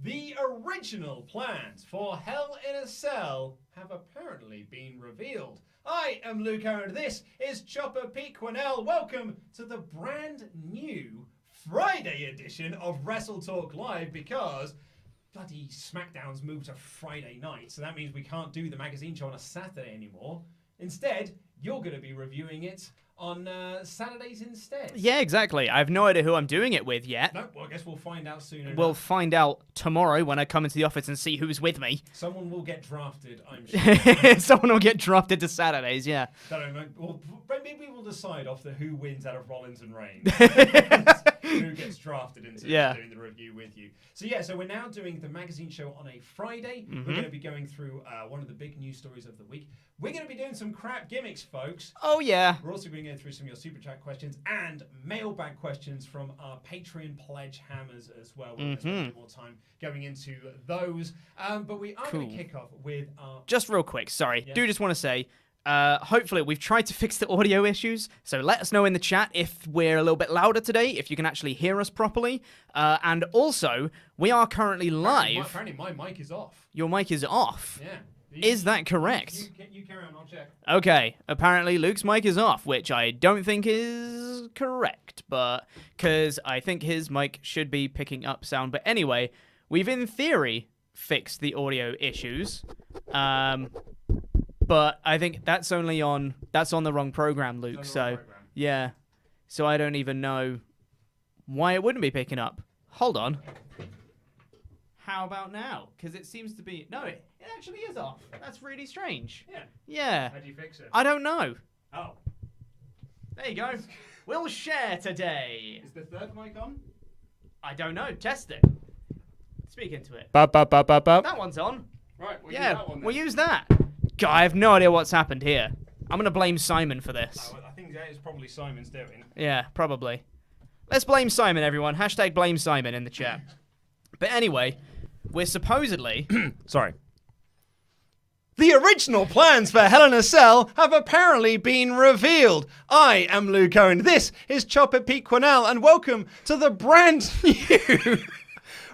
The original plans for Hell in a Cell have apparently been revealed. I am Luke Aaron. This is Chopper Pete Quinnell. Welcome to the brand new Friday edition of WrestleTalk Live, because bloody SmackDown's moved to Friday night, so that means we can't do the magazine show on a Saturday anymore. Instead, you're going to be reviewing it on Saturdays instead. Yeah, exactly. I have no idea who I'm doing it with yet. No, well, I guess we'll find out soon enough. We'll find out tomorrow when I come into the office and see who's with me. Someone will get drafted, I'm sure. Someone will get drafted to Saturdays, yeah. Don't know, well, maybe we'll decide after who wins out of Rollins and Reigns. Who gets drafted into doing the review with you. So we're now doing the magazine show on a Friday. Mm-hmm. We're going to be going through one of the big news stories of the week. We're going to be doing some crap gimmicks, folks. Oh, yeah. We're also going to go through some of your Super Chat questions and mailbag questions from our Patreon pledge hammers as well. We're going to spend a bit more time going into those. But we are going to kick off with our... Just real quick, sorry. Yeah. Do just want to say... hopefully we've tried to fix the audio issues, so let us know in the chat if we're a little bit louder today, if you can actually hear us properly, and also we are currently live. Apparently my mic is off. Your mic is off? Yeah. Is that correct? You carry on, I'll check. Okay, apparently Luke's mic is off, which I don't think is correct, but because I think his mic should be picking up sound. But anyway, we've in theory fixed the audio issues. But I think that's on the wrong program, Luke. So yeah, so I don't even know why it wouldn't be picking up. Hold on. How about now? Because it seems to be it actually is off. That's really strange. Yeah. How do you fix it? I don't know. Oh, there you go. We'll share today. Is the third mic on? I don't know. Test it. Speak into it. Ba. That one's on. Right. We'll use that one then. We'll use that. God, I have no idea what's happened here. I'm going to blame Simon for this. I think that is probably Simon's doing. Yeah, probably. Let's blame Simon, everyone. # blame Simon in the chat. But anyway, we're supposedly... Sorry. The original plans for Hell in a Cell have apparently been revealed. I am Luke Owen. This is Chopper Pete Quinnell, and welcome to the brand new...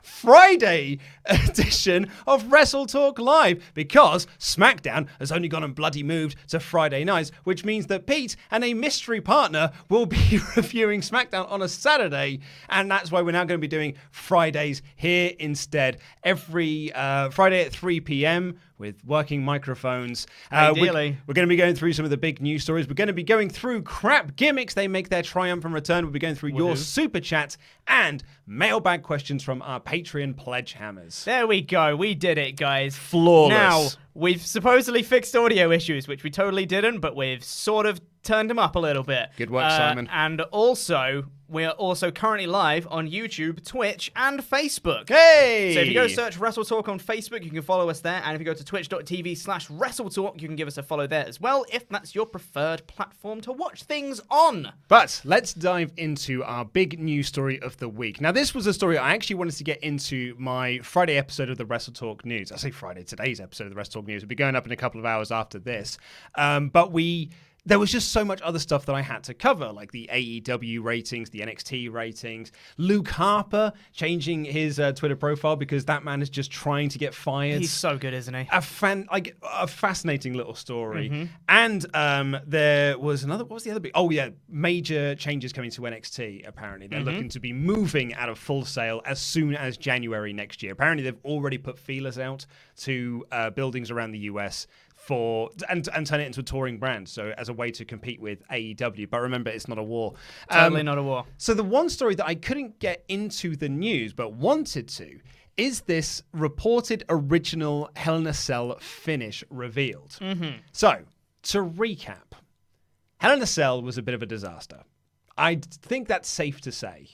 Friday edition of WrestleTalk Live, because SmackDown has only gone and bloody moved to Friday nights, which means that Pete and a mystery partner will be reviewing SmackDown on a Saturday, and that's why we're now going to be doing Fridays here instead. Every Friday at 3 p.m. with working microphones. Ideally. We're going to be going through some of the big news stories. We're going to be going through crap gimmicks. They make their triumphant return. We'll be going through your super chats and mailbag questions from our Patreon pledge hammers. There we go. We did it, guys. Flawless. Now, we've supposedly fixed audio issues, which we totally didn't, but we've sort of turned them up a little bit. Good work, Simon. And also... we're also currently live on YouTube, Twitch, and Facebook. Hey! So if you go search WrestleTalk on Facebook, you can follow us there. And if you go to twitch.tv/WrestleTalk, you can give us a follow there as well, if that's your preferred platform to watch things on. But let's dive into our big news story of the week. Now, this was a story I actually wanted to get into my Friday episode of the WrestleTalk News. I say Friday, today's episode of the WrestleTalk News. It'll be going up in a couple of hours after this. There was just so much other stuff that I had to cover, like the AEW ratings, the NXT ratings, Luke Harper changing his Twitter profile because that man is just trying to get fired. He's so good, isn't he? A fascinating little story. Mm-hmm. And there was another, what was the other big? Oh, yeah, major changes coming to NXT, apparently. They're looking to be moving out of Full Sail as soon as January next year. Apparently, they've already put feelers out to buildings around the US and turn it into a touring brand, so as a way to compete with AEW. But remember, it's not a war. Totally not a war. So the one story that I couldn't get into the news but wanted to is this reported original Hell in a Cell finish revealed. Mm-hmm. So, to recap, Hell in a Cell was a bit of a disaster. I think that's safe to say.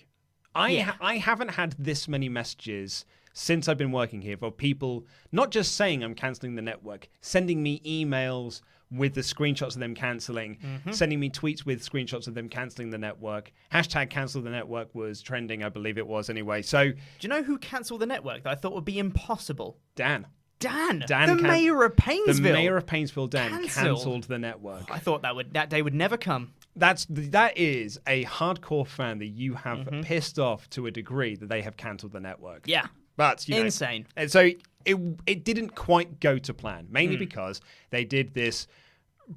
I haven't had this many messages since I've been working here for people not just saying I'm cancelling the network, sending me emails with the screenshots of them cancelling, sending me tweets with screenshots of them cancelling the network. # cancel the network was trending, I believe it was anyway. So, do you know who cancelled the network that I thought would be impossible? Dan. The mayor of Painesville. The mayor of Painesville, Dan, cancelled the network. I thought that day would never come. That is a hardcore fan that you have pissed off to a degree that they have cancelled the network. Yeah. But, insane. And so it didn't quite go to plan, mainly because they did this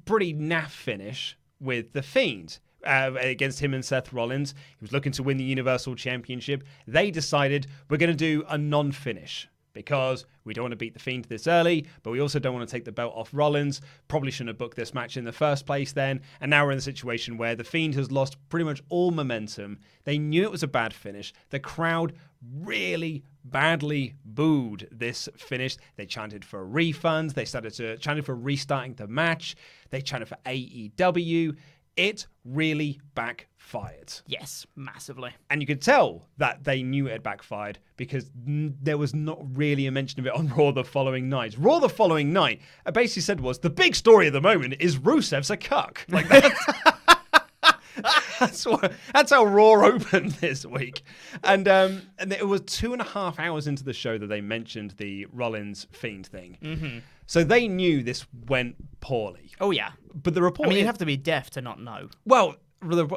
pretty naff finish with The Fiend against him and Seth Rollins. He was looking to win the Universal Championship. They decided we're going to do a non-finish because we don't want to beat The Fiend this early, but we also don't want to take the belt off Rollins. Probably shouldn't have booked this match in the first place then. And now we're in a situation where The Fiend has lost pretty much all momentum. They knew it was a bad finish. The crowd really badly booed this finish. They chanted for refunds. They started to chanted for restarting the match. They chanted for AEW. It really backfired. Yes, massively. And you could tell that they knew it had backfired because there was not really a mention of it on Raw the following night. Raw the following night, basically said was, the big story of the moment is Rusev's a cuck. Like that's how Raw opened this week. And it was 2.5 hours into the show that they mentioned the Rollins Fiend thing. Mm-hmm. So they knew this went poorly. Oh, yeah. But the report... I mean, you'd have to be deaf to not know. Well,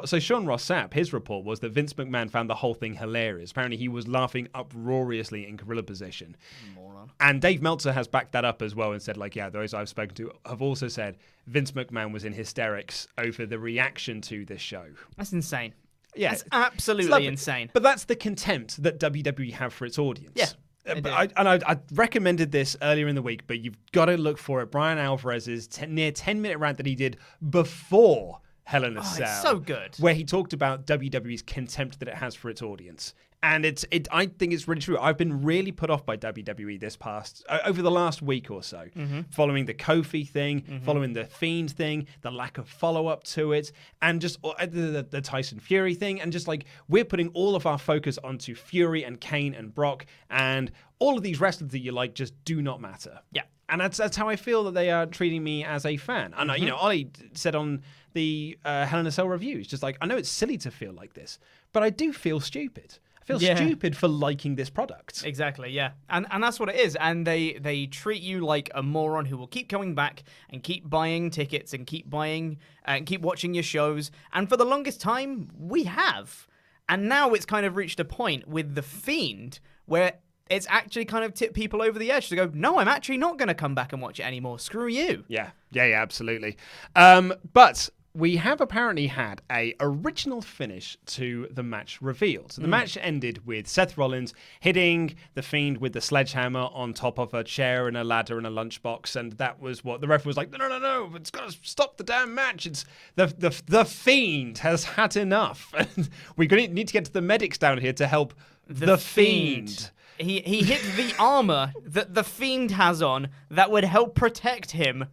so Sean Ross Sapp, his report was that Vince McMahon found the whole thing hilarious. Apparently he was laughing uproariously in gorilla position. Moron. And Dave Meltzer has backed that up as well and said, like, yeah, those I've spoken to have also said Vince McMahon was in hysterics over the reaction to this show. That's insane. Yeah. That's absolutely insane. But that's the contempt that WWE have for its audience. Yeah. I recommended this earlier in the week, but you've got to look for it. Brian Alvarez's near 10-minute rant that he did before Hell in a Cell. It's so good. Where he talked about WWE's contempt that it has for its audience. And I think it's really true. I've been really put off by WWE over the last week or so, following the Kofi thing, following the Fiend thing, the lack of follow-up to it, and just the Tyson Fury thing, and just like we're putting all of our focus onto Fury and Kane and Brock, and all of these wrestlers that you like just do not matter. Yeah. And that's how I feel that they are treating me as a fan. And, Ollie said on the Hell in a Cell reviews, just like, I know it's silly to feel like this, but I do feel stupid. I feel stupid for liking this product. Exactly, yeah. And that's what it is. And they treat you like a moron who will keep coming back and keep buying tickets and keep buying and keep watching your shows. And for the longest time, we have. And now it's kind of reached a point with The Fiend where it's actually kind of tipped people over the edge to go, no, I'm actually not going to come back and watch it anymore. Screw you. Yeah, absolutely. But we have apparently had a original finish to the match revealed. So the match ended with Seth Rollins hitting The Fiend with the sledgehammer on top of a chair and a ladder and a lunchbox, and that was what the ref was like, no, it's got to stop the damn match. It's the Fiend has had enough. And we need to get to the medics down here to help the Fiend. He hit the armor that the Fiend has on that would help protect him.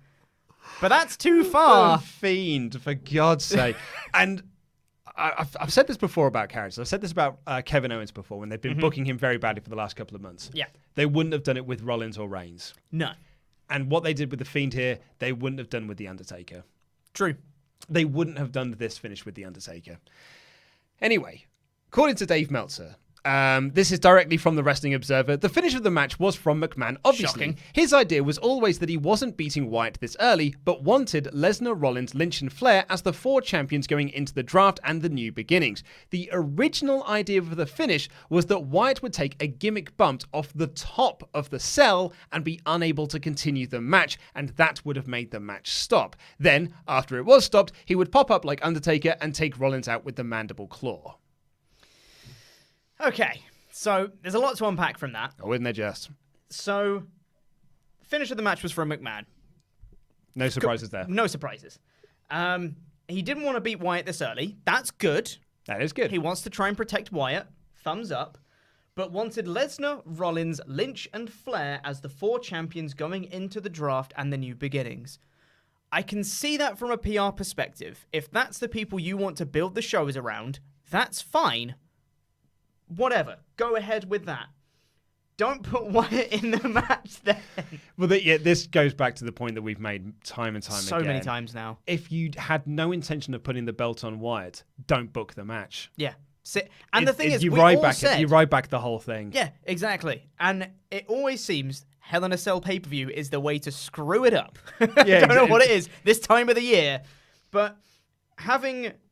But that's too far. The Fiend, for God's sake. And I've said this before about characters. I've said this about Kevin Owens before when they've been booking him very badly for the last couple of months. Yeah. They wouldn't have done it with Rollins or Reigns. No. And what they did with The Fiend here, they wouldn't have done with The Undertaker. True. They wouldn't have done this finish with The Undertaker. Anyway, according to Dave Meltzer, this is directly from the Wrestling Observer. The finish of the match was from McMahon, obviously. Shocking. His idea was always that he wasn't beating Wyatt this early, but wanted Lesnar, Rollins, Lynch, and Flair as the 4 champions going into the draft and the new beginnings. The original idea for the finish was that Wyatt would take a gimmick bump off the top of the cell and be unable to continue the match, and that would have made the match stop. Then, after it was stopped, he would pop up like Undertaker and take Rollins out with the mandible claw. Okay, so there's a lot to unpack from that. Oh, isn't there just? So, finish of the match was from McMahon. No surprises there. No surprises. He didn't want to beat Wyatt this early. That's good. That is good. He wants to try and protect Wyatt. Thumbs up. But wanted Lesnar, Rollins, Lynch, and Flair as the 4 champions going into the draft and the new beginnings. I can see that from a PR perspective. If that's the people you want to build the shows around, that's fine. Whatever. Go ahead with that. Don't put Wyatt in the match then. Well, this goes back to the point that we've made time and time again. So many times now. If you had no intention of putting the belt on Wyatt, don't book the match. Yeah. And the thing is, you we ride all back said... You ride back the whole thing. Yeah, exactly. And it always seems Hell in a Cell pay-per-view is the way to screw it up. Yeah, I don't know what it is this time of the year. But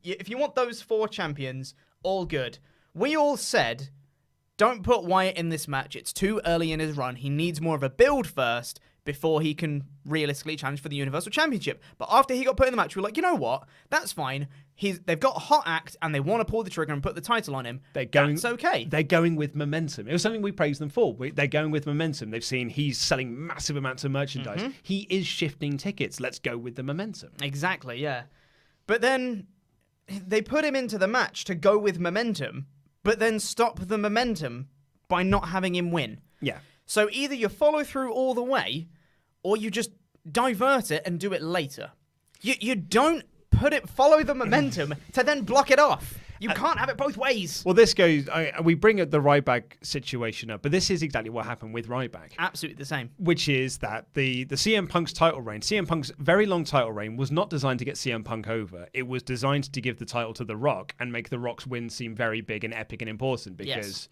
if you want those 4 champions, all good. We all said don't put Wyatt in this match. It's too early in his run. He needs more of a build first before he can realistically challenge for the Universal Championship. But after he got put in the match, we were like, you know what? That's fine. They've got a hot act and they want to pull the trigger and put the title on him. That's okay. They're going with momentum. It was something we praised them for. They're going with momentum. They've seen he's selling massive amounts of merchandise. Mm-hmm. He is shifting tickets. Let's go with the momentum. Exactly, yeah. But then they put him into the match to go with momentum, but then stop the momentum by not having him win. Yeah. So either you follow through all the way, or you just divert it and do it later. You don't follow the momentum to then block it off. You can't have it both ways. Well, this goes... we bring up the Ryback situation up, but this is exactly what happened with Ryback. Absolutely the same. Which is that the CM Punk's title reign, CM Punk's very long title reign, was not designed to get CM Punk over. It was designed to give the title to The Rock and make The Rock's win seem very big and epic and important because... Yes.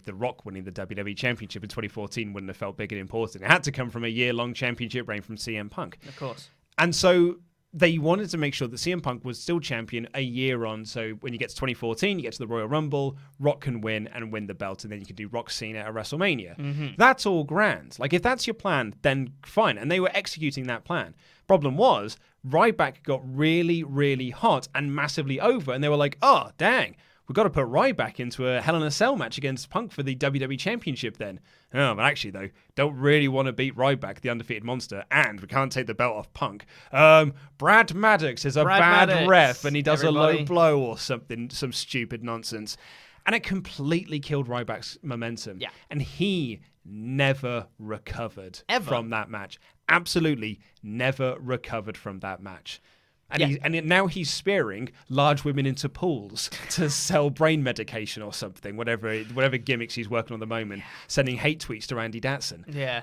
The Rock winning the WWE Championship in 2014 wouldn't have felt big and important. It had to come from a year-long championship reign from CM Punk. Of course. And so they wanted to make sure that CM Punk was still champion a year on. So when you get to 2014, you get to the Royal Rumble, Rock can win and win the belt, and then you can do Rock Cena at WrestleMania. Mm-hmm. That's all grand. Like, if that's your plan, then fine. And they were executing that plan. Problem was, Ryback got really, really hot and massively over, and they were like, oh, dang. We've got to put Ryback into a Hell in a Cell match against Punk for the WWE Championship then. Oh, but actually, though, don't really want to beat Ryback, the undefeated monster, and we can't take the belt off Punk. Brad Maddox is a bad ref, and he does a low blow or something, some stupid nonsense. And it completely killed Ryback's momentum. Yeah. And he never recovered from that match. Absolutely never recovered from that match. And now he's spearing large women into pools to sell brain medication or something, whatever gimmicks he's working on at the moment, sending hate tweets to Randy Datson. Yeah.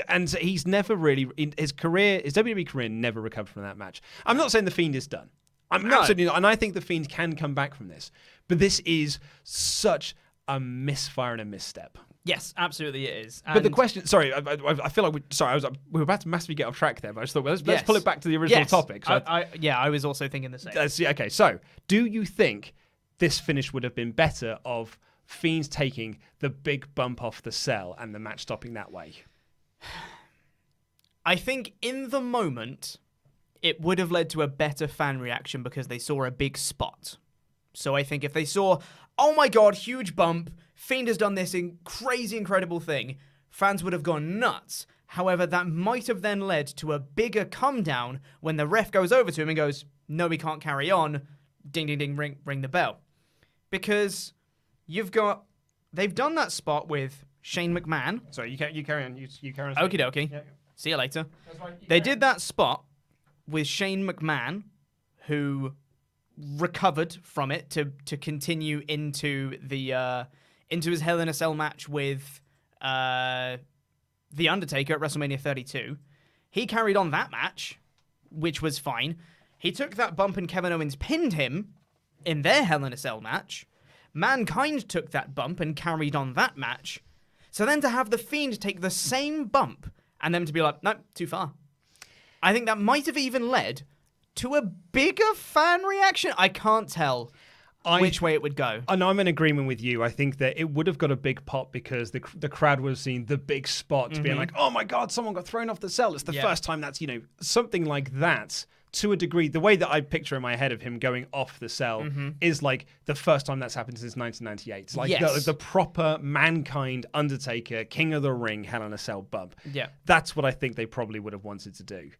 And he's never really, his WWE career never recovered from that match. I'm not saying The Fiend is done. Absolutely not. And I think The Fiend can come back from this. But this is such a misfire and a misstep. Yes, absolutely it is. But the question... Sorry, I feel like... we were about to massively get off track there, but I just thought, let's pull it back to the original topic. So I was also thinking the same. Okay, so do you think this finish would have been better of Fiend taking the big bump off the cell and the match stopping that way? I think in the moment, it would have led to a better fan reaction because they saw a big spot. So I think if they saw, oh my god, huge bump... Fiend has done this crazy, incredible thing, fans would have gone nuts. However, that might have then led to a bigger come down when the ref goes over to him and goes, no, we can't carry on. Ding, ding, ding, ring the bell. Because they've done that spot with Shane McMahon. Sorry, you carry on. You carry on. Okie dokie. Yeah. See you later. That's right. They did that spot with Shane McMahon, who recovered from it to continue into his Hell in a Cell match with The Undertaker at WrestleMania 32. He carried on that match, which was fine. He took that bump and Kevin Owens pinned him in their Hell in a Cell match. Mankind took that bump and carried on that match. So then to have The Fiend take the same bump and them to be like, nope, too far. I think that might have even led to a bigger fan reaction. I can't tell which way it would go. And I'm in agreement with you. I think that it would have got a big pop because the crowd would have seen the big spot being like, oh my God, someone got thrown off the cell. It's the first time that's, something like that. To a degree, the way that I picture in my head of him going off the cell is like the first time that's happened since 1998. It's like the proper Mankind, Undertaker, King of the Ring, Hell in a Cell bump. Yeah. That's what I think they probably would have wanted to do.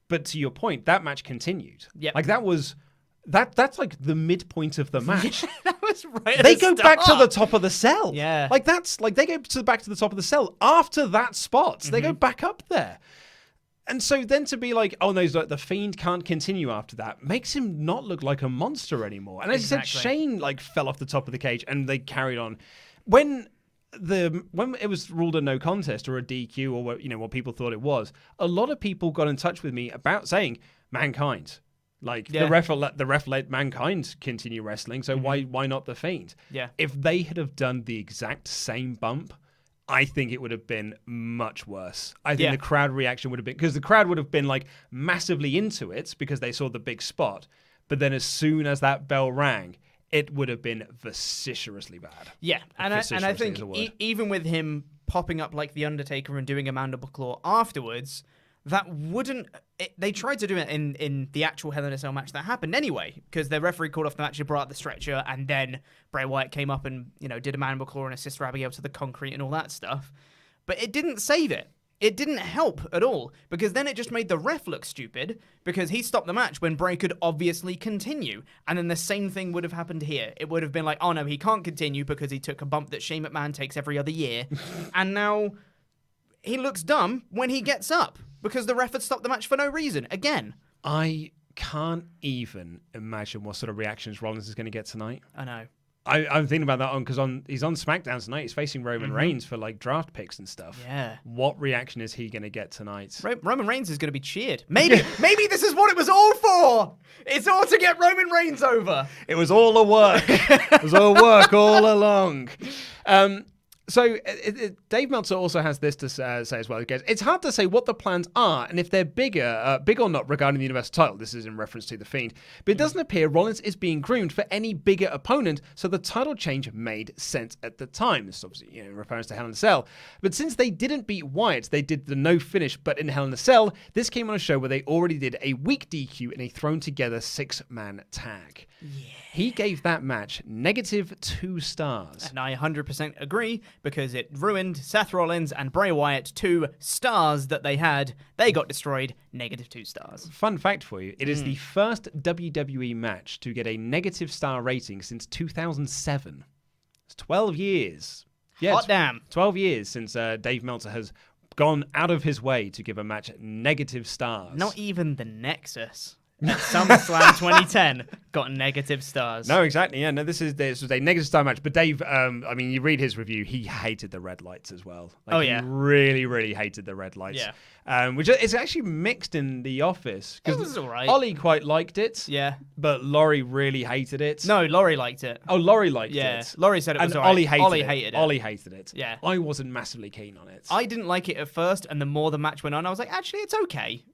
But to your point, that match continued. Yeah. Like that was... That's like the midpoint of the match. That was right at They the go start. back to the top of the cell. Yeah. Like that's like they go back to the top of the cell after that spot. So they go back up there. And so then to be like, oh no, the Fiend can't continue after that makes him not look like a monster anymore. And as you said, Shane like fell off the top of the cage and they carried on. When it was ruled a no contest or a DQ or what people thought it was, a lot of people got in touch with me about saying Mankind. Like the ref let Mankind continue wrestling, so why not the Fiend? Yeah. If they had have done the exact same bump, I think it would have been much worse. I think the crowd reaction would have been because the crowd would have been like massively into it because they saw the big spot. But then as soon as that bell rang, it would have been vociferously bad. Yeah, and I think even with him popping up like The Undertaker and doing a mandible claw afterwards, that wouldn't... they tried to do it in the actual Hell in a Cell match that happened anyway, because the referee called off the match and brought out the stretcher, and then Bray Wyatt came up and, did a mandible claw and assist Abigail to the concrete and all that stuff. But it didn't save it. It didn't help at all, because then it just made the ref look stupid, because he stopped the match when Bray could obviously continue. And then the same thing would have happened here. It would have been like, oh no, he can't continue because he took a bump that Shane McMahon takes every other year. And now he looks dumb when he gets up, because the ref had stopped the match for no reason. Again. I can't even imagine what sort of reactions Rollins is going to get tonight. I know. I'm thinking about that because he's on SmackDown tonight. He's facing Roman Reigns for like draft picks and stuff. Yeah. What reaction is he going to get tonight? Roman Reigns is going to be cheered. Maybe this is what it was all for. It's all to get Roman Reigns over. It was all a work. It was all work all along. So Dave Meltzer also has this to say as well. He goes, it's hard to say what the plans are and if they're big or not regarding the Universal title. This is in reference to The Fiend. But it doesn't appear Rollins is being groomed for any bigger opponent, so the title change made sense at the time. This is obviously in reference to Hell in a Cell. But since they didn't beat Wyatt, they did the no finish, but in Hell in a Cell, this came on a show where they already did a weak DQ in a thrown together 6-man tag. Yeah. He gave that match -2 stars. And I 100% agree, because it ruined Seth Rollins and Bray Wyatt, 2 stars that they had. They got destroyed, -2 stars. Fun fact for you, it is the first WWE match to get a -star rating since 2007. It's 12 years. Yeah, hot damn. 12 years since Dave Meltzer has gone out of his way to give a match -. stars. Not even the Nexus at SummerSlam 2010 got -. stars. No, exactly. Yeah, no, this was a -star match. But Dave, you read his review. He hated the red lights as well. He really, really hated the red lights. Yeah. Which is actually mixed in the office. It was all right. Ollie quite liked it. Yeah. But Laurie really hated it. No, Laurie liked it. Oh, Laurie liked it. Yeah. Laurie said it was and all right. Ollie hated it. Ollie hated it. Yeah. I wasn't massively keen on it. I didn't like it at first, and the more the match went on, I was like, actually, it's okay.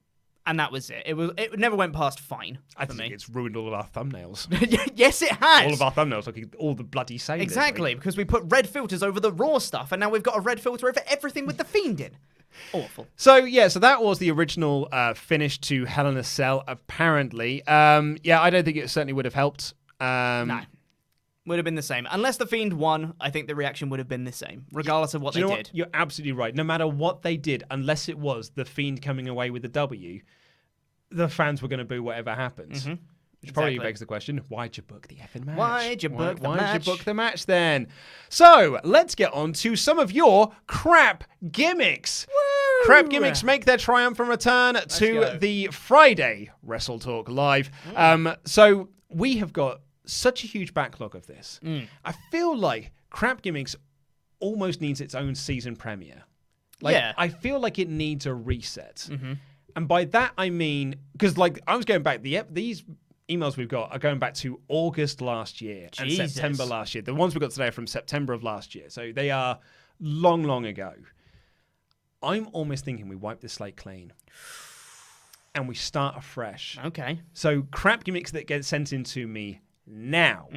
And that was it. It never went past fine. I think it's ruined all of our thumbnails. Yes, it has. All of our thumbnails, like all the bloody saying. Exactly, because we put red filters over the Raw stuff, and now we've got a red filter over everything with the Fiend in. Awful. So that was the original finish to Hell in a Cell, apparently. I don't think it certainly would have helped. No. Would have been the same. Unless the Fiend won, I think the reaction would have been the same, regardless of what they did. You're absolutely right. No matter what they did, unless it was the Fiend coming away with the W, the fans were going to boo whatever happens. Mm-hmm. Which probably begs the question, why'd you book the effing match? Why'd you book the match then? So, let's get on to some of your crap gimmicks. Woo! Crap gimmicks make their triumphant return to the Friday WrestleTalk Live. So, we have got such a huge backlog of this. I feel like crap gimmicks almost needs its own season premiere. I feel like it needs a reset. Mm-hmm. And by that, I mean, because I was going back, these emails we've got are going back to August last year and September last year. The ones we got today are from September of last year. So they are long, long ago. I'm almost thinking we wipe the slate clean and we start afresh. Okay. So crap gimmicks that get sent in to me now,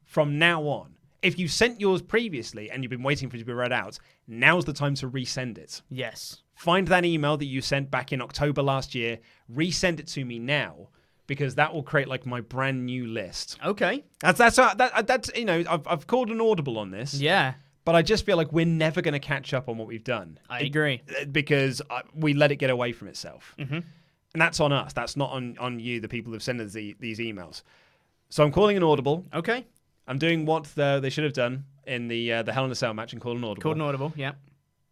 from now on. If you sent yours previously and you've been waiting for it to be read out, now's the time to resend it. Yes. Find that email that you sent back in October last year, resend it to me now, because that will create my brand new list. Okay. That's I've called an audible on this. Yeah. But I just feel like we're never going to catch up on what we've done. I agree. Because we let it get away from itself. Mm-hmm. And that's on us. That's not on you, the people who've sent us these emails. So I'm calling an audible. Okay. I'm doing what they should have done in the Hell in a Cell match and call an audible. Called an audible, yeah.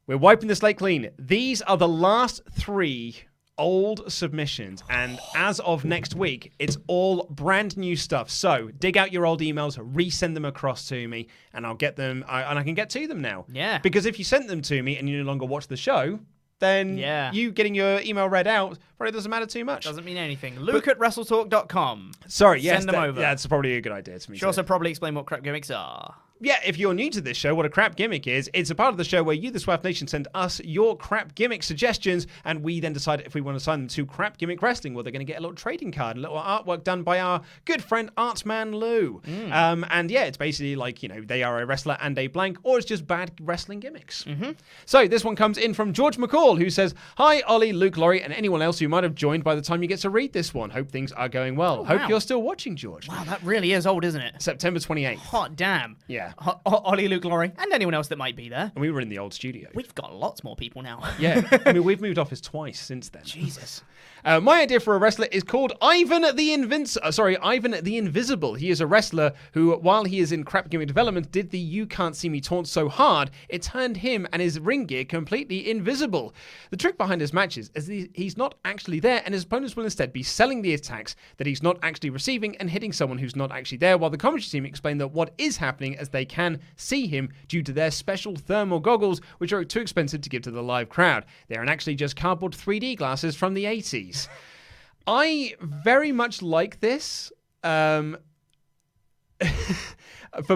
We're wiping the slate clean. These are the last 3 old submissions, and as of next week, it's all brand new stuff. So dig out your old emails, resend them across to me, and I'll get them, and I can get to them now. Yeah. Because if you sent them to me and you no longer watch the show, then you getting your email read out probably doesn't matter too much. Doesn't mean anything. Luke at WrestleTalk.com. Sorry, yes. Send them over. That's probably a good idea to me. Should also probably explain what crap gimmicks are. yeah, if you're new to this show, what a crap gimmick is, it's a part of the show where you, the Swaff Nation, send us your crap gimmick suggestions, and we then decide if we want to sign them to Crap Gimmick Wrestling, where they're going to get a little trading card, a little artwork done by our good friend Artsman Lou. And yeah, it's basically like, they are a wrestler and a blank, or it's just bad wrestling gimmicks. So this one comes in from George McCall, who says, "Hi, Ollie, Luke, Laurie, and anyone else who might have joined by the time you get to read this one. Hope things are going well." Hope you're still watching, George. Wow, that really is old, isn't it? September 28th. Hot damn. Yeah. Ollie, Luke, Laurie, and anyone else that might be there. And we were in the old studio. We've got lots more people now. Yeah. I mean, we've moved office twice since then. Jesus. My idea for a wrestler is called Ivan the Invisible. He is a wrestler who, while he is in crap gimmick development, did the "you can't see me" taunt so hard, it turned him and his ring gear completely invisible. The trick behind his matches is he's not actually there, and his opponents will instead be selling the attacks that he's not actually receiving and hitting someone who's not actually there, while the commentary team explain that what is happening as they can see him due to their special thermal goggles, which are too expensive to give to the live crowd. They are actually just cardboard 3D glasses from the 80s. I very much like this. For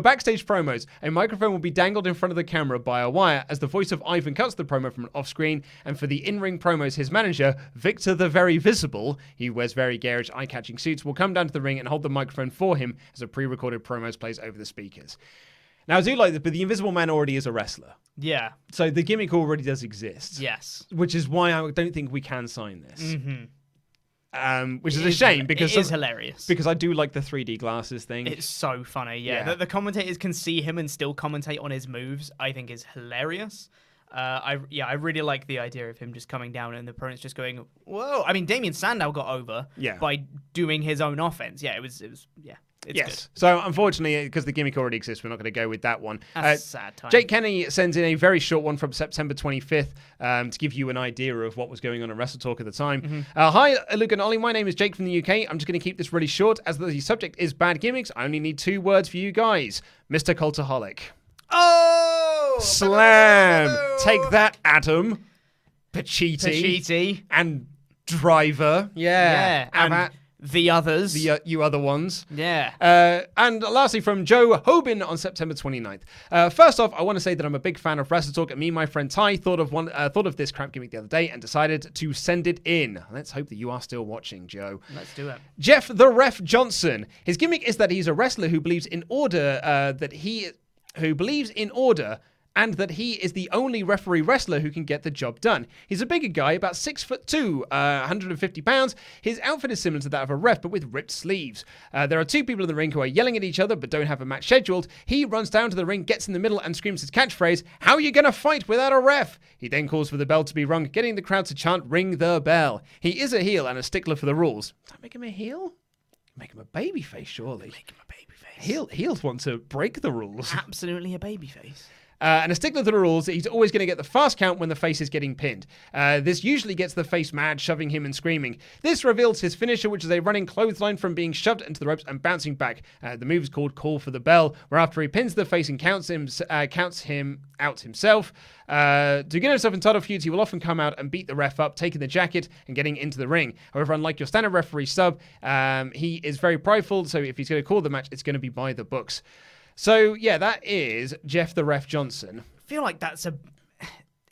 backstage promos, a microphone will be dangled in front of the camera by a wire as the voice of Ivan cuts the promo from off-screen, and for the in-ring promos, his manager, Victor the Very Visible, he wears very garish, eye-catching suits, will come down to the ring and hold the microphone for him as a pre-recorded promos plays over the speakers. Now, I do like this, but the Invisible Man already is a wrestler. Yeah. So the gimmick already does exist. Yes. Which is why I don't think we can sign this. Which is a shame because it is hilarious. Because I do like the 3D glasses thing. It's so funny, yeah. That the commentators can see him and still commentate on his moves, I think is hilarious. I really like the idea of him just coming down and the opponent's just going, whoa. I mean, Damien Sandow got over by doing his own offense. Yeah, it was It's good. So unfortunately, because the gimmick already exists, we're not going to go with that one. That's a sad time. Jake Kenny sends in a very short one from September 25th to give you an idea of what was going on at WrestleTalk at the time. Hi, Luke and Ollie. My name is Jake from the UK. I'm just going to keep this really short. As the subject is bad gimmicks, I only need 2 words for you guys. Mr. Cultaholic. Oh! Slam! Take that, Adam. Pacitti. And Driver. Yeah. And the others. You other ones. Yeah. And lastly, from Joe Hobin on September 29th. First off, I want to say that I'm a big fan of WrestleTalk, and me and my friend Ty thought of this crap gimmick the other day and decided to send it in. Let's hope that you are still watching, Joe. Let's do it. Jeff the Ref Johnson. His gimmick is that he's a wrestler who believes in order, and that he is the only referee wrestler who can get the job done. He's a bigger guy, about 6'2", 150 pounds. His outfit is similar to that of a ref, but with ripped sleeves. There are 2 people in the ring who are yelling at each other, but don't have a match scheduled. He runs down to the ring, gets in the middle, and screams his catchphrase, "How are you going to fight without a ref?" He then calls for the bell to be rung, getting the crowd to chant, "Ring the bell." He is a heel and a stickler for the rules. Does that make him a heel? Make him a babyface, surely. Make him a babyface. Heels want to break the rules. Absolutely a babyface. And a stickler to the rules, he's always going to get the fast count when the face is getting pinned. This usually gets the face mad, shoving him and screaming. This reveals his finisher, which is a running clothesline from being shoved into the ropes and bouncing back. The move is called Call for the Bell, where after he pins the face and counts him out himself. To get himself in title feuds, he will often come out and beat the ref up, taking the jacket and getting into the ring. However, unlike your standard referee sub, he is very prideful, so if he's going to call the match, it's going to be by the books. So, yeah, that is Jeff the Ref Johnson. I feel like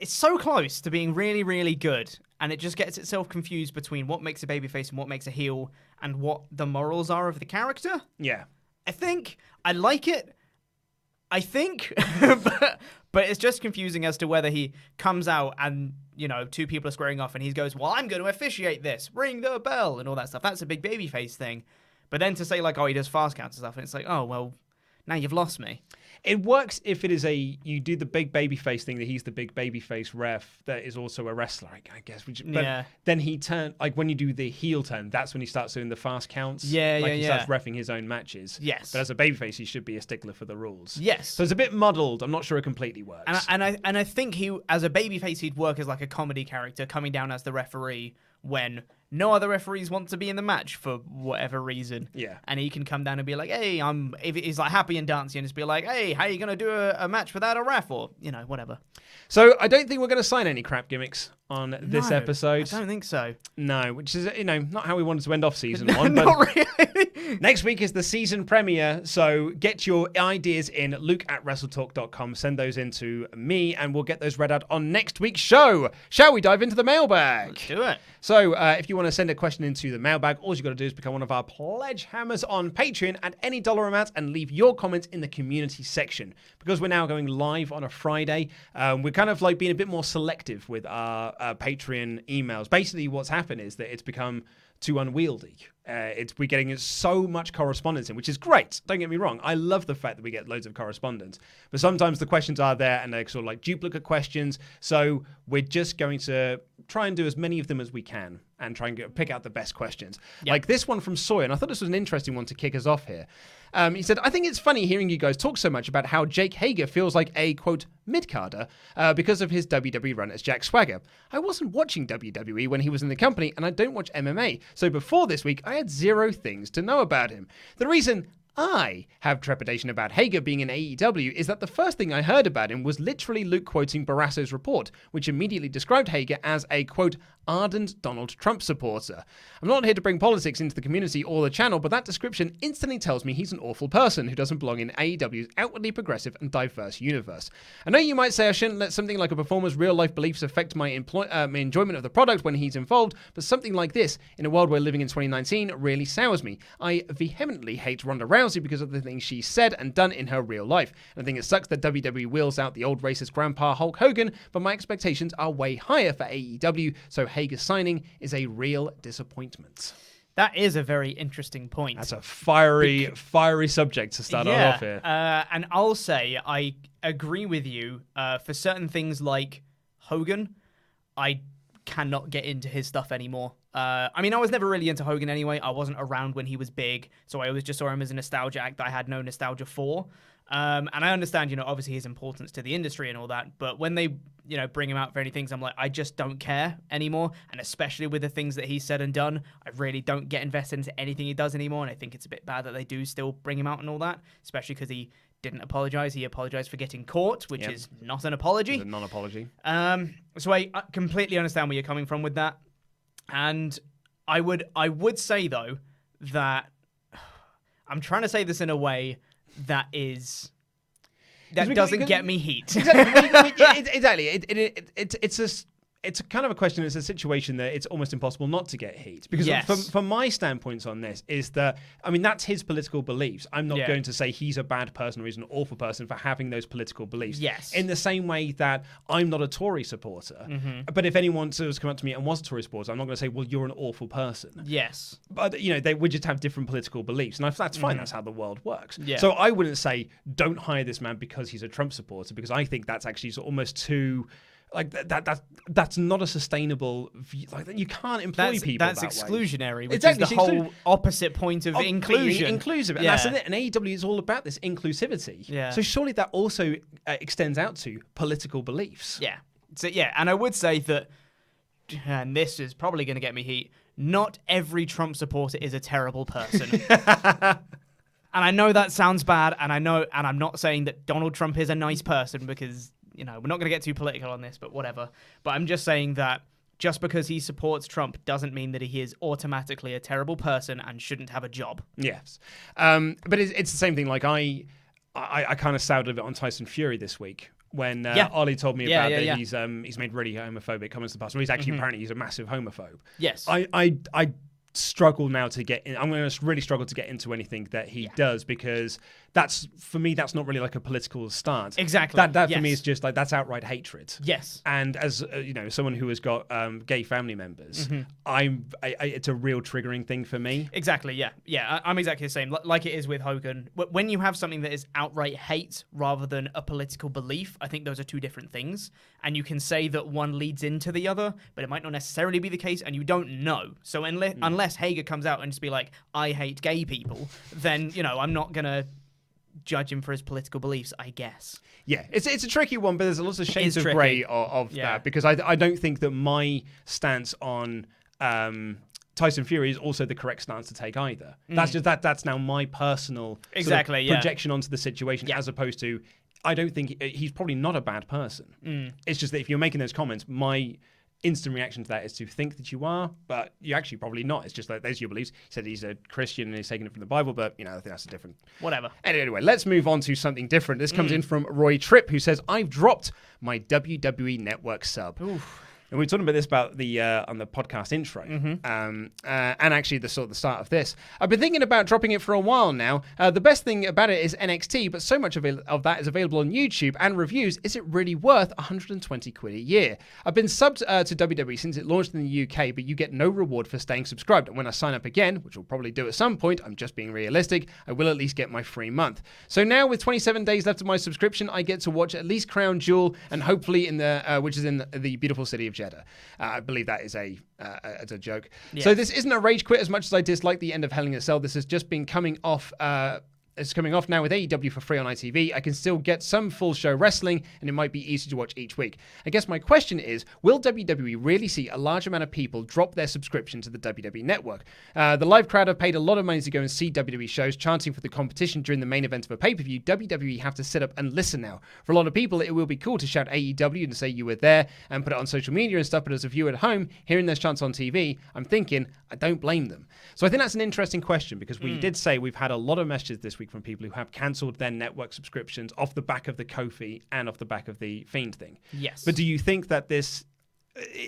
it's so close to being really, really good, and it just gets itself confused between what makes a babyface and what makes a heel and what the morals are of the character. Yeah. I think I like it. But it's just confusing as to whether he comes out and, 2 people are squaring off and he goes, "Well, I'm going to officiate this, ring the bell," and all that stuff. That's a big babyface thing. But then to say, like, oh, he does fast counts and stuff, and it's like, oh, well, now you've lost me. It works if it is you do the big babyface thing, that he's the big babyface ref that is also a wrestler, I guess. But then he when you do the heel turn, that's when he starts doing the fast counts. He starts reffing his own matches. Yes. But as a babyface, he should be a stickler for the rules. Yes. So it's a bit muddled. I'm not sure it completely works. And I think he, as a babyface, he'd work as like a comedy character coming down as the referee when no other referees want to be in the match for whatever reason. Yeah. And he can come down and be like, hey, if he's like happy and dancing and just be like, hey, how are you going to do a match without a ref, or, whatever. So I don't think we're going to sign any crap gimmicks. on this episode. I don't think so. No, which is, not how we wanted to end off season one. Not But really. next week is the season premiere, so get your ideas in, luke@wrestletalk.com. Send those in to me, and we'll get those read out on next week's show. Shall we dive into the mailbag? Let's do it. So, if you want to send a question into the mailbag, all you've got to do is become one of our pledge hammers on Patreon at any dollar amount and leave your comments in the community section. Because we're now going live on a Friday, we're kind of like being a bit more selective with our Patreon emails. Basically, what's happened is that it's become too unwieldy. We're getting so much correspondence in, which is great. Don't get me wrong. I love the fact that we get loads of correspondence. But sometimes the questions are there and they're sort of like duplicate questions. So we're just going to try and do as many of them as we can and try and pick out the best questions. Yep. Like this one from Sawyer, and I thought this was an interesting one to kick us off here. He said, I think it's funny hearing you guys talk so much about how Jake Hager feels like a, quote, mid-carder because of his WWE run as Jack Swagger. I wasn't watching WWE when he was in the company, and I don't watch MMA. So before this week, I had zero things to know about him. The reason I have trepidation about Hager being in AEW is that the first thing I heard about him was literally Luke quoting Barasso's report, which immediately described Hager as a, quote, ardent Donald Trump supporter. I'm not here to bring politics into the community or the channel, but that description instantly tells me he's an awful person who doesn't belong in AEW's outwardly progressive and diverse universe. I know you might say I shouldn't let something like a performer's real-life beliefs affect my enjoyment of the product when he's involved, but something like this, in a world we're living in 2019, really sours me. I vehemently hate Ronda Rousey because of the things she said and done in her real life. And I think it sucks that WWE wheels out the old racist grandpa Hulk Hogan, but my expectations are way higher for AEW, so Hager's signing is a real disappointment. That is a very interesting point. That's a fiery subject to start off here. And I'll say I agree with you for certain things like Hogan. I cannot get into his stuff anymore. I mean, I was never really into Hogan anyway. I wasn't around when he was big, so I always just saw him as a nostalgia act that I had no nostalgia for. And I understand, obviously his importance to the industry and all that, but when they, bring him out for any things, I'm like, I just don't care anymore. And especially with the things that he's said and done, I really don't get invested into anything he does anymore. And I think it's a bit bad that they do still bring him out and all that, especially because he didn't apologize. He apologized for getting caught, which is not an apology. It's a non-apology. So I completely understand where you're coming from with that. And I would say, though, that I'm trying to say this in a way that doesn't get me heat. Exactly. It's a kind of a question. It's a situation that it's almost impossible not to get heat. Because from my standpoints on this is that, I mean, that's his political beliefs. I'm not going to say he's a bad person or he's an awful person for having those political beliefs. Yes. In the same way that I'm not a Tory supporter. Mm-hmm. But if anyone sort of come up to me and was a Tory supporter, I'm not going to say, well, you're an awful person. Yes. But, they would just have different political beliefs. And that's fine. Mm-hmm. That's how the world works. Yeah. So I wouldn't say, don't hire this man because he's a Trump supporter, because I think that's actually almost too... Like that's not a sustainable view. Like you can't employ people. That's exclusionary, which is the whole opposite point of inclusion. Inclusive, and that's it. And AEW is all about this inclusivity. Yeah. So surely that also extends out to political beliefs. Yeah. So and I would say that, and this is probably going to get me heat. Not every Trump supporter is a terrible person. And I know that sounds bad, and I'm not saying that Donald Trump is a nice person because. We're not going to get too political on this, but whatever. But I'm just saying that just because he supports Trump doesn't mean that he is automatically a terrible person and shouldn't have a job. Yes. But it's the same thing. Like I kind of soured a bit on Tyson Fury this week when Ollie told me about that he's made really homophobic comments in the past. Well, he's actually apparently he's a massive homophobe. Yes. I struggle now to get in. I'm going to really struggle to get into anything that he does because that's not really like a political stance. Exactly. That for me is just like that's outright hatred. Yes. And as someone who has got gay family members, it's a real triggering thing for me. Exactly. Yeah. I'm exactly the same. Like it is with Hogan. When you have something that is outright hate rather than a political belief, I think those are two different things. And you can say that one leads into the other, but it might not necessarily be the case, and you don't know. So unless Hager comes out and just be like, I hate gay people, then, I'm not going to judge him for his political beliefs, I guess. Yeah, it's a tricky one, but there's lots of shades of grey of that, because I don't think that my stance on Tyson Fury is also the correct stance to take either. That's just that's now my personal projection onto the situation, as opposed to, I don't think he's probably not a bad person. It's just that if you're making those comments, instant reaction to that is to think that you are, but you're actually probably not. It's just like, there's your beliefs. He said he's a Christian and he's taking it from the Bible, but, I think that's a different... Whatever. Anyway, let's move on to something different. This comes in from Roy Tripp, who says, I've dropped my WWE Network sub. Oof. And we were talking about this on the podcast intro, and actually the start of this. I've been thinking about dropping it for a while now. The best thing about it is NXT, but so much of that is available on YouTube and reviews. Is it really worth 120 quid a year? I've been subbed to WWE since it launched in the UK, but you get no reward for staying subscribed. And when I sign up again, which we'll probably do at some point, I'm just being realistic, I will at least get my free month. So now with 27 days left of my subscription, I get to watch at least Crown Jewel, and hopefully which is in the beautiful city of Jeddah. I believe that is a joke. Yeah. So this isn't a rage quit as much as I dislike the end of Hell in a Cell. This has just been coming off. It's coming off now with AEW for free on ITV. I can still get some full show wrestling, and it might be easy to watch each week. I guess my question is, will WWE really see a large amount of people drop their subscription to the WWE Network? The live crowd have paid a lot of money to go and see WWE shows, chanting for the competition during the main event of a pay-per-view. WWE have to sit up and listen now. For a lot of people, it will be cool to shout AEW and say you were there and put it on social media and stuff, but as a viewer at home, hearing those chants on TV, I'm thinking, I don't blame them. So I think that's an interesting question, because we did say we've had a lot of messages this week from people who have cancelled their network subscriptions off the back of the Kofi and off the back of the Fiend thing. Yes. But do you think that this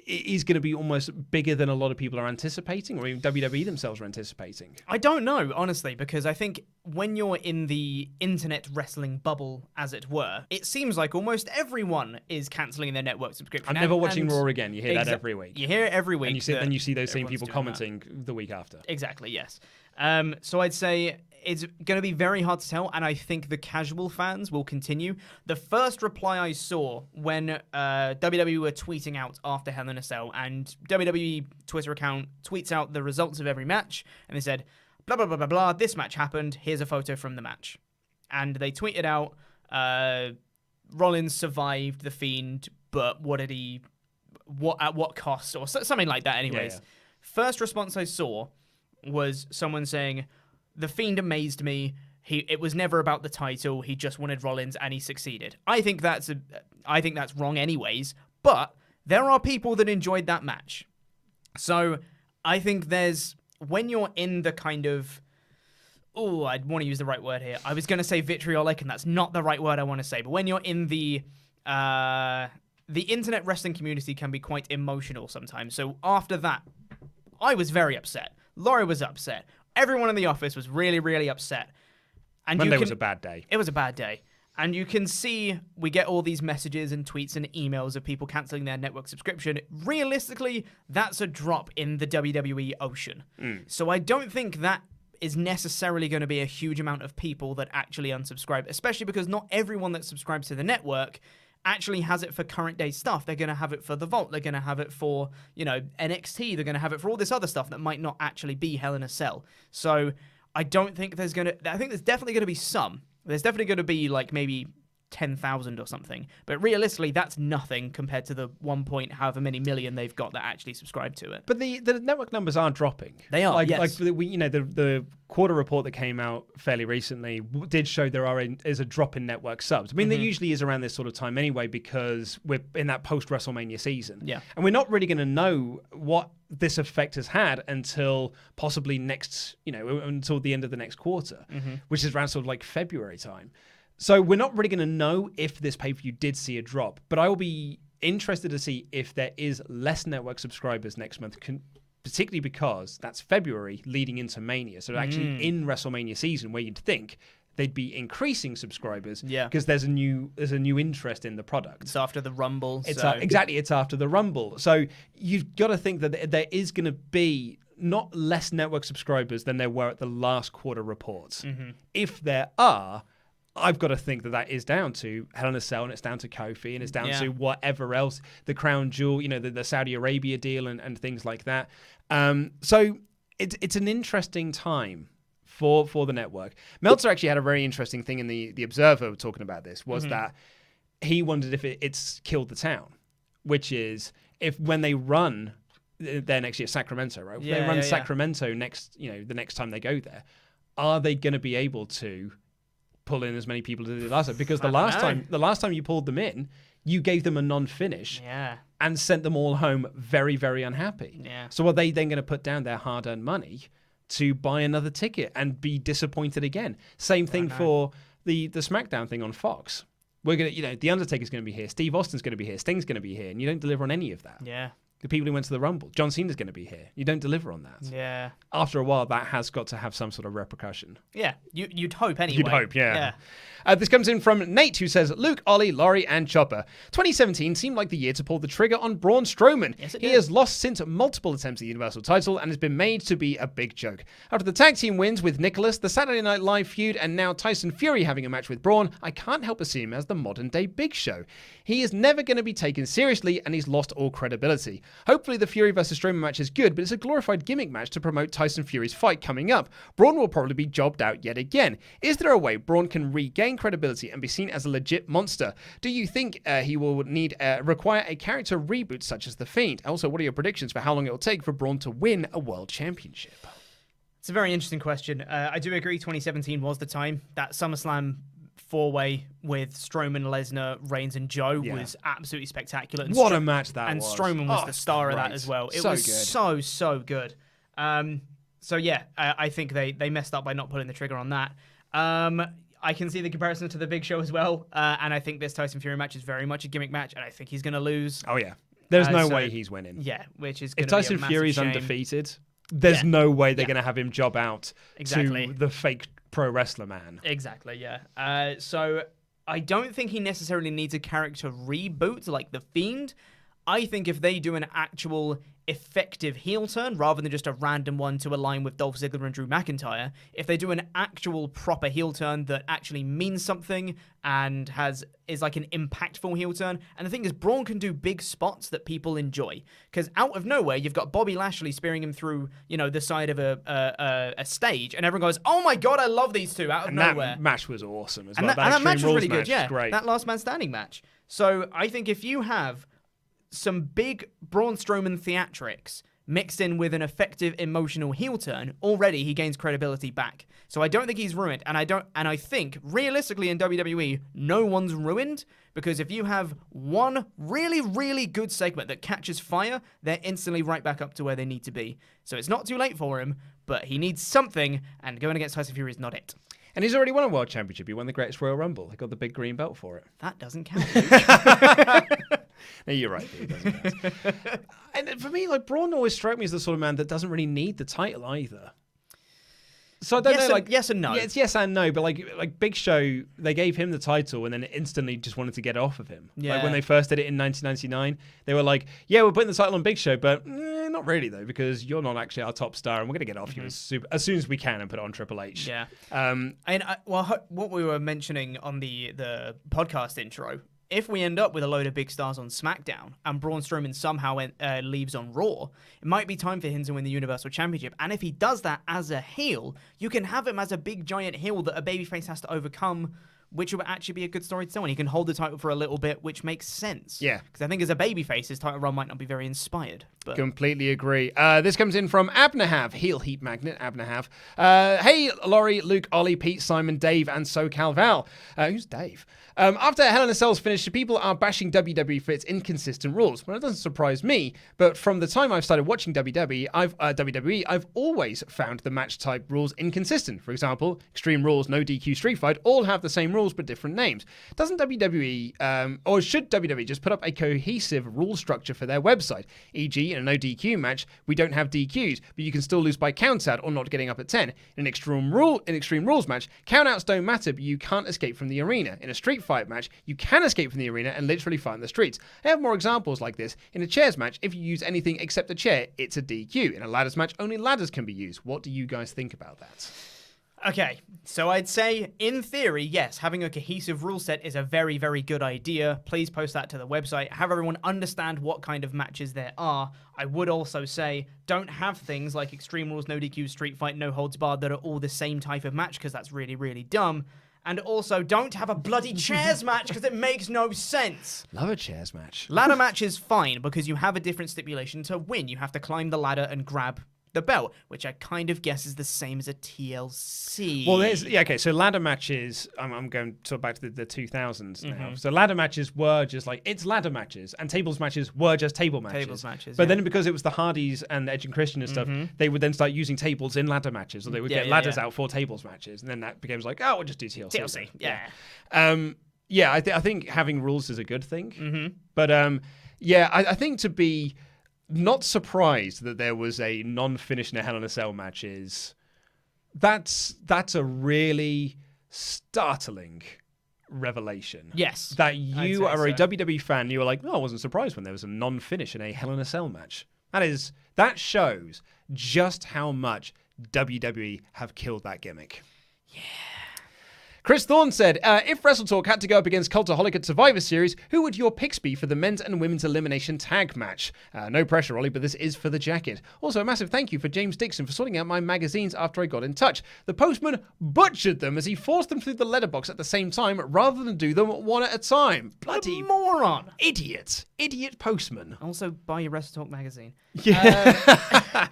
is going to be almost bigger than a lot of people are anticipating, or even WWE themselves are anticipating? I don't know, honestly, because I think when you're in the internet wrestling bubble, as it were, it seems like almost everyone is cancelling their network subscription. I'm never watching Raw again. You hear that every week. You hear it every week. And then you see those same people commenting the week after. Exactly, yes. So I'd say it's going to be very hard to tell, and I think the casual fans will continue. The first reply I saw when WWE were tweeting out after Hell in a Cell, and WWE Twitter account tweets out the results of every match, and they said, blah, blah, blah, blah, blah, this match happened, here's a photo from the match. And they tweeted out, Rollins survived the Fiend, but at what cost, or something like that anyways. Yeah. First response I saw was someone saying, the Fiend amazed me. It was never about the title. He just wanted Rollins, and he succeeded. I think that's wrong, anyways. But there are people that enjoyed that match. So I think when you're in the kind of, I'd want to use the right word here. I was going to say vitriolic, and that's not the right word I want to say. But when you're in the internet wrestling community can be quite emotional sometimes. So after that, I was very upset. Laurie was upset. Everyone in the office was really, really upset. And Monday was a bad day. It was a bad day. And you can see we get all these messages and tweets and emails of people cancelling their network subscription. Realistically, that's a drop in the WWE ocean. So I don't think that is necessarily going to be a huge amount of people that actually unsubscribe, especially because not everyone that subscribes to the network actually has it for current day stuff. They're going to have it for the Vault. They're going to have it for, NXT. They're going to have it for all this other stuff that might not actually be Hell in a Cell. So I don't think I think there's definitely going to be some. There's definitely going to be like maybe 10,000 or something. But realistically, that's nothing compared to the 1 point however many million they've got that actually subscribe to it. But the network numbers are dropping. They are, yes. The quarter report that came out fairly recently did show is a drop in network subs. I mean, there usually is around this sort of time anyway, because we're in that post-WrestleMania season. Yeah. And we're not really going to know what this effect has had until possibly until the end of the next quarter, which is around sort of like February time. So we're not really going to know if this pay-per-view did see a drop, but I will be interested to see if there is less network subscribers next month, particularly because that's February leading into Mania. So actually in WrestleMania season, where you'd think they'd be increasing subscribers, because there's a new interest in the product. It's after the Rumble. It's after the Rumble. So you've got to think that there is going to be not less network subscribers than there were at the last quarter reports. If there are, I've got to think that is down to Hell in a Cell, and it's down to Kofi, and it's down to whatever else, the Crown Jewel, the Saudi Arabia deal and things like that. So it's an interesting time for the network. Meltzer actually had a very interesting thing in the Observer talking about this, was that he wondered if it's killed the town, which is if when they run there next year, Sacramento, right? If they run Sacramento next, the next time they go there, are they going to be able to pull in as many people as they did last time? Because the last time you pulled them in, you gave them a non-finish and sent them all home very, very unhappy. Yeah. So are they then going to put down their hard-earned money to buy another ticket and be disappointed again? Same thing for the SmackDown thing on Fox. We're gonna, The Undertaker's going to be here, Steve Austin's going to be here, Sting's going to be here, and you don't deliver on any of that. Yeah. The people who went to the Rumble, John Cena's going to be here. You don't deliver on that. Yeah. After a while, that has got to have some sort of repercussion. Yeah. You'd hope anyway. You'd hope, yeah. This comes in from Nate, who says, Luke, Ollie, Laurie, and Chopper. 2017 seemed like the year to pull the trigger on Braun Strowman. Yes, it He did. has lost since multiple attempts at the Universal title and has been made to be a big joke. After the tag team wins with Nicholas, the Saturday Night Live feud, and now Tyson Fury having a match with Braun, I can't help but see him as the modern-day Big Show. He is never going to be taken seriously, and he's lost all credibility. Hopefully the Fury versus Strowman match is good, but it's a glorified gimmick match to promote Tyson Fury's fight coming up. Braun will probably be jobbed out yet again. Is there a way Braun can regain credibility and be seen as a legit monster? Do you think he will require a character reboot such as The Fiend? Also, what are your predictions for how long it will take for Braun to win a world championship? It's a very interesting question. I do agree 2017 was the time. That SummerSlam four-way with Strowman, Lesnar, Reigns, and Joe was absolutely spectacular. And what a match that and was. And Strowman was the star of that as well. It was good. so good. I think they messed up by not pulling the trigger on that. I can see the comparison to the Big Show as well, and I think this Tyson Fury match is very much a gimmick match, and I think he's going to lose. Oh, yeah. There's no way he's winning. Yeah, which is if Tyson Fury's undefeated, there's no way they're going to have him job out to the fake pro wrestler man. Exactly, yeah. So I don't think he necessarily needs a character reboot like The Fiend. I think if they do an actual effective heel turn rather than just a random one to align with Dolph Ziggler and Drew McIntyre, if they do an actual proper heel turn that actually means something and is like an impactful heel turn, and the thing is, Braun can do big spots that people enjoy, because out of nowhere you've got Bobby Lashley spearing him through, the side of a stage, and everyone goes, "Oh my god, I love these two!" Out of nowhere. That match was awesome as well. And that match was really good. Yeah, great. That last man standing match. So I think if you have some big Braun Strowman theatrics mixed in with an effective emotional heel turn, already he gains credibility back. So I don't think he's ruined, and I think realistically in WWE no one's ruined, because if you have one really, really good segment that catches fire, they're instantly right back up to where they need to be. So it's not too late for him, but he needs something, and going against Tyson Fury is not it. And he's already won a world championship. He won the Greatest Royal Rumble. He got the big green belt for it. That doesn't count. No, you're right. It doesn't count. And for me, Braun always struck me as the sort of man that doesn't really need the title either. So I don't know, yes and no. Yeah, it's yes and no, but like Big Show, they gave him the title and then instantly just wanted to get off of him. Yeah. Like when they first did it in 1999, they were like, "Yeah, we're putting the title on Big Show, but not really though, because you're not actually our top star, and we're going to get off you as soon as we can and put it on Triple H." Yeah. What we were mentioning on the podcast intro. If we end up with a load of big stars on SmackDown and Braun Strowman somehow leaves on Raw, it might be time for him to win the Universal Championship. And if he does that as a heel, you can have him as a big giant heel that a babyface has to overcome, which would actually be a good story to tell. And he can hold the title for a little bit, which makes sense. Yeah. Because I think as a babyface, his title run might not be very inspired. But completely agree. This comes in from Abnahav, heel heat magnet, Abnahav. Hey, Laurie, Luke, Ollie, Pete, Simon, Dave, and SoCal Val. Who's Dave? After Hell in a Cell's finished, people are bashing WWE for its inconsistent rules. Well, it doesn't surprise me, but from the time I've started watching WWE, I've always found the match type rules inconsistent. For example, Extreme Rules, No DQ, Street Fight all have the same rules but different names. Doesn't WWE, or should WWE just put up a cohesive rule structure for their website? E.g., in a No DQ match, we don't have DQs, but you can still lose by countout or not getting up at 10. In an Extreme Rules match, countouts don't matter, but you can't escape from the arena. In a Street Fight match, you can escape from the arena and literally fight in the streets. I have more examples like this. In a chairs match, if you use anything except a chair, it's a DQ. In a ladders match, only ladders can be used. What do you guys think about that? Okay, so I'd say, in theory, yes, having a cohesive rule set is a very, very good idea. Please post that to the website. Have everyone understand what kind of matches there are. I would also say, don't have things like Extreme Rules, No DQ, Street Fight, No Holds Barred that are all the same type of match, because that's really, really dumb. And also, don't have a bloody chairs match, because it makes no sense. Love a chairs match. Ladder match is fine, because you have a different stipulation to win. You have to climb the ladder and grab the belt, which I kind of guess is the same as a TLC. Well, okay, so ladder matches, I'm going to back to the 2000s now. So ladder matches were just like, it's ladder matches, and tables matches were just table matches. But then because it was the Hardys and Edge and Christian and stuff, they would then start using tables in ladder matches, or they would get ladders out for tables matches, and then that became like, oh, we'll just do TLC. TLC, yeah. I think having rules is a good thing. But I think to be not surprised that there was a non-finish in a Hell in a Cell match that's a really startling revelation. Yes. That you are a WWE fan, you were like, I wasn't surprised when there was a non-finish in a Hell in a Cell match. That shows just how much WWE have killed that gimmick. Yeah. Chris Thorne said, if WrestleTalk had to go up against Cultaholic at Survivor Series, who would your picks be for the men's and women's elimination tag match? No pressure, Ollie, but this is for the jacket. Also, a massive thank you for James Dixon for sorting out my magazines after I got in touch. The postman butchered them as he forced them through the letterbox at the same time rather than do them one at a time. Bloody moron. Idiot. Idiot postman. Also, buy your WrestleTalk magazine. Yeah.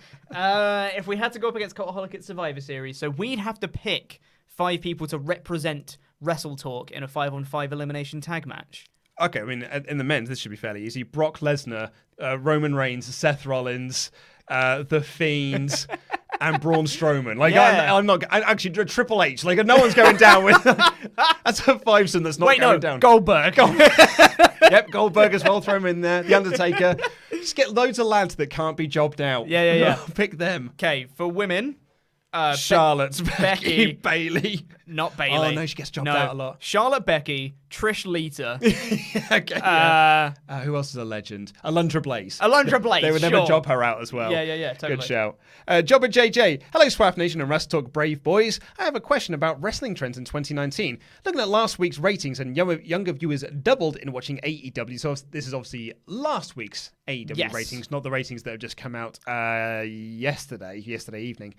If we had to go up against Cultaholic at Survivor Series, so we'd have to pick 5 people to represent WrestleTalk in a 5-on-5 elimination tag match. Okay, I mean, in the men's, this should be fairly easy. Brock Lesnar, Roman Reigns, Seth Rollins, The Fiend, and Braun Strowman. Like, I'm not... Actually, Triple H. Like, no one's going down with... That's a 5-son that's not going down. Goldberg. Yep, Goldberg as well. Throw him in there. The Undertaker. Just get loads of lads that can't be jobbed out. Yeah. Pick them. Okay, for women... Charlotte, Becky, Bailey. Not Bailey. Oh, no, she gets jobbed out a lot. Charlotte, Becky, Trish Lita. Who else is a legend? Alundra Blaze. They would never job her out as well. Yeah, totally. Good shout. Jobber JJ. Hello, Swaff Nation and WrestleTalk brave boys. I have a question about wrestling trends in 2019. Looking at last week's ratings, and younger viewers doubled in watching AEW. So this is obviously last week's AEW ratings, not the ratings that have just come out yesterday evening.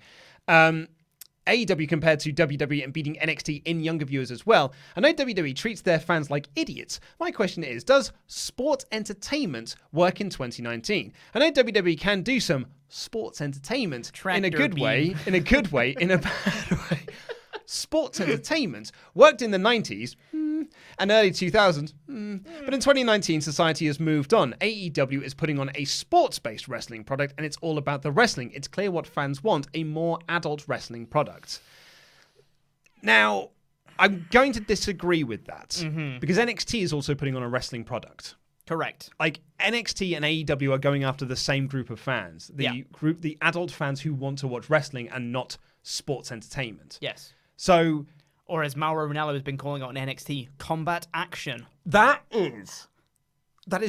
AEW compared to WWE and beating NXT in younger viewers as well. I know WWE treats their fans like idiots. My question is, does sports entertainment work in 2019? I know WWE can do some sports entertainment in a good way, in a bad way. Sports entertainment worked in the 90s and early 2000s, but in 2019 society has moved on. AEW is putting on a sports-based wrestling product and it's all about the wrestling. It's clear what fans want, a more adult wrestling product. Now, I'm going to disagree with that because NXT is also putting on a wrestling product. Correct. Like NXT and AEW are going after the same group of fans, the adult fans who want to watch wrestling and not sports entertainment. Yes. So, or as Mauro Ranallo has been calling it on NXT, combat action. That is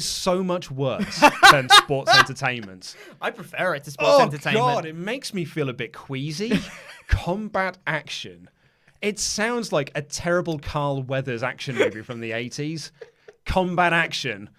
so much worse than sports entertainment. I prefer it to sports entertainment. Oh God, it makes me feel a bit queasy. Combat action. It sounds like a terrible Carl Weathers action movie from the 80s. Combat action.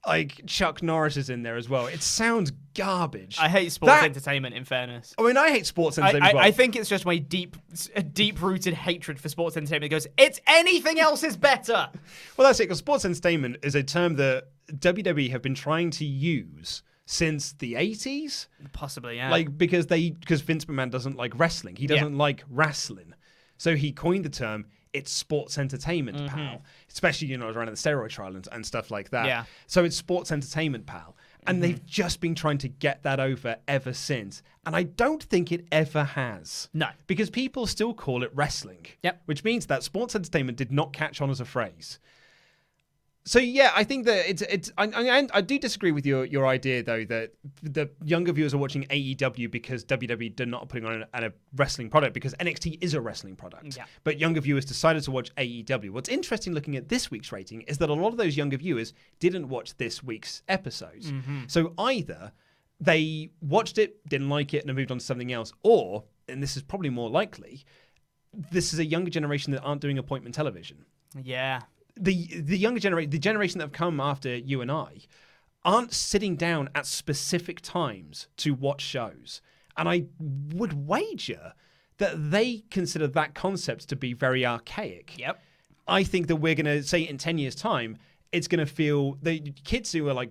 Like Chuck Norris is in there as well. It sounds garbage. I hate sports entertainment, in fairness. I mean, I hate sports entertainment as well. I think it's just my deep-rooted hatred for sports entertainment that goes, it's anything else is better. Well, that's it, because sports entertainment is a term that WWE have been trying to use since the 80s. Possibly, yeah. Like, because Vince McMahon doesn't like wrestling. He doesn't like wrestling. So he coined the term, it's sports entertainment, pal. Especially, around the steroid trial and stuff like that. Yeah. So it's sports entertainment, pal. And they've just been trying to get that over ever since. And I don't think it ever has. No. Because people still call it wrestling. Yep. Which means that sports entertainment did not catch on as a phrase. So yeah, I think that I do disagree with your idea though that the younger viewers are watching AEW because WWE did not putting on a wrestling product, because NXT is a wrestling product. Yeah. But younger viewers decided to watch AEW. What's interesting looking at this week's rating is that a lot of those younger viewers didn't watch this week's episodes. So either they watched it, didn't like it, and moved on to something else, or, and this is probably more likely, this is a younger generation that aren't doing appointment television. Yeah. The younger generation, the generation that have come after you and I, aren't sitting down at specific times to watch shows. And I would wager that they consider that concept to be very archaic. Yep. I think that we're going to say in 10 years' time, it's going to feel the kids who are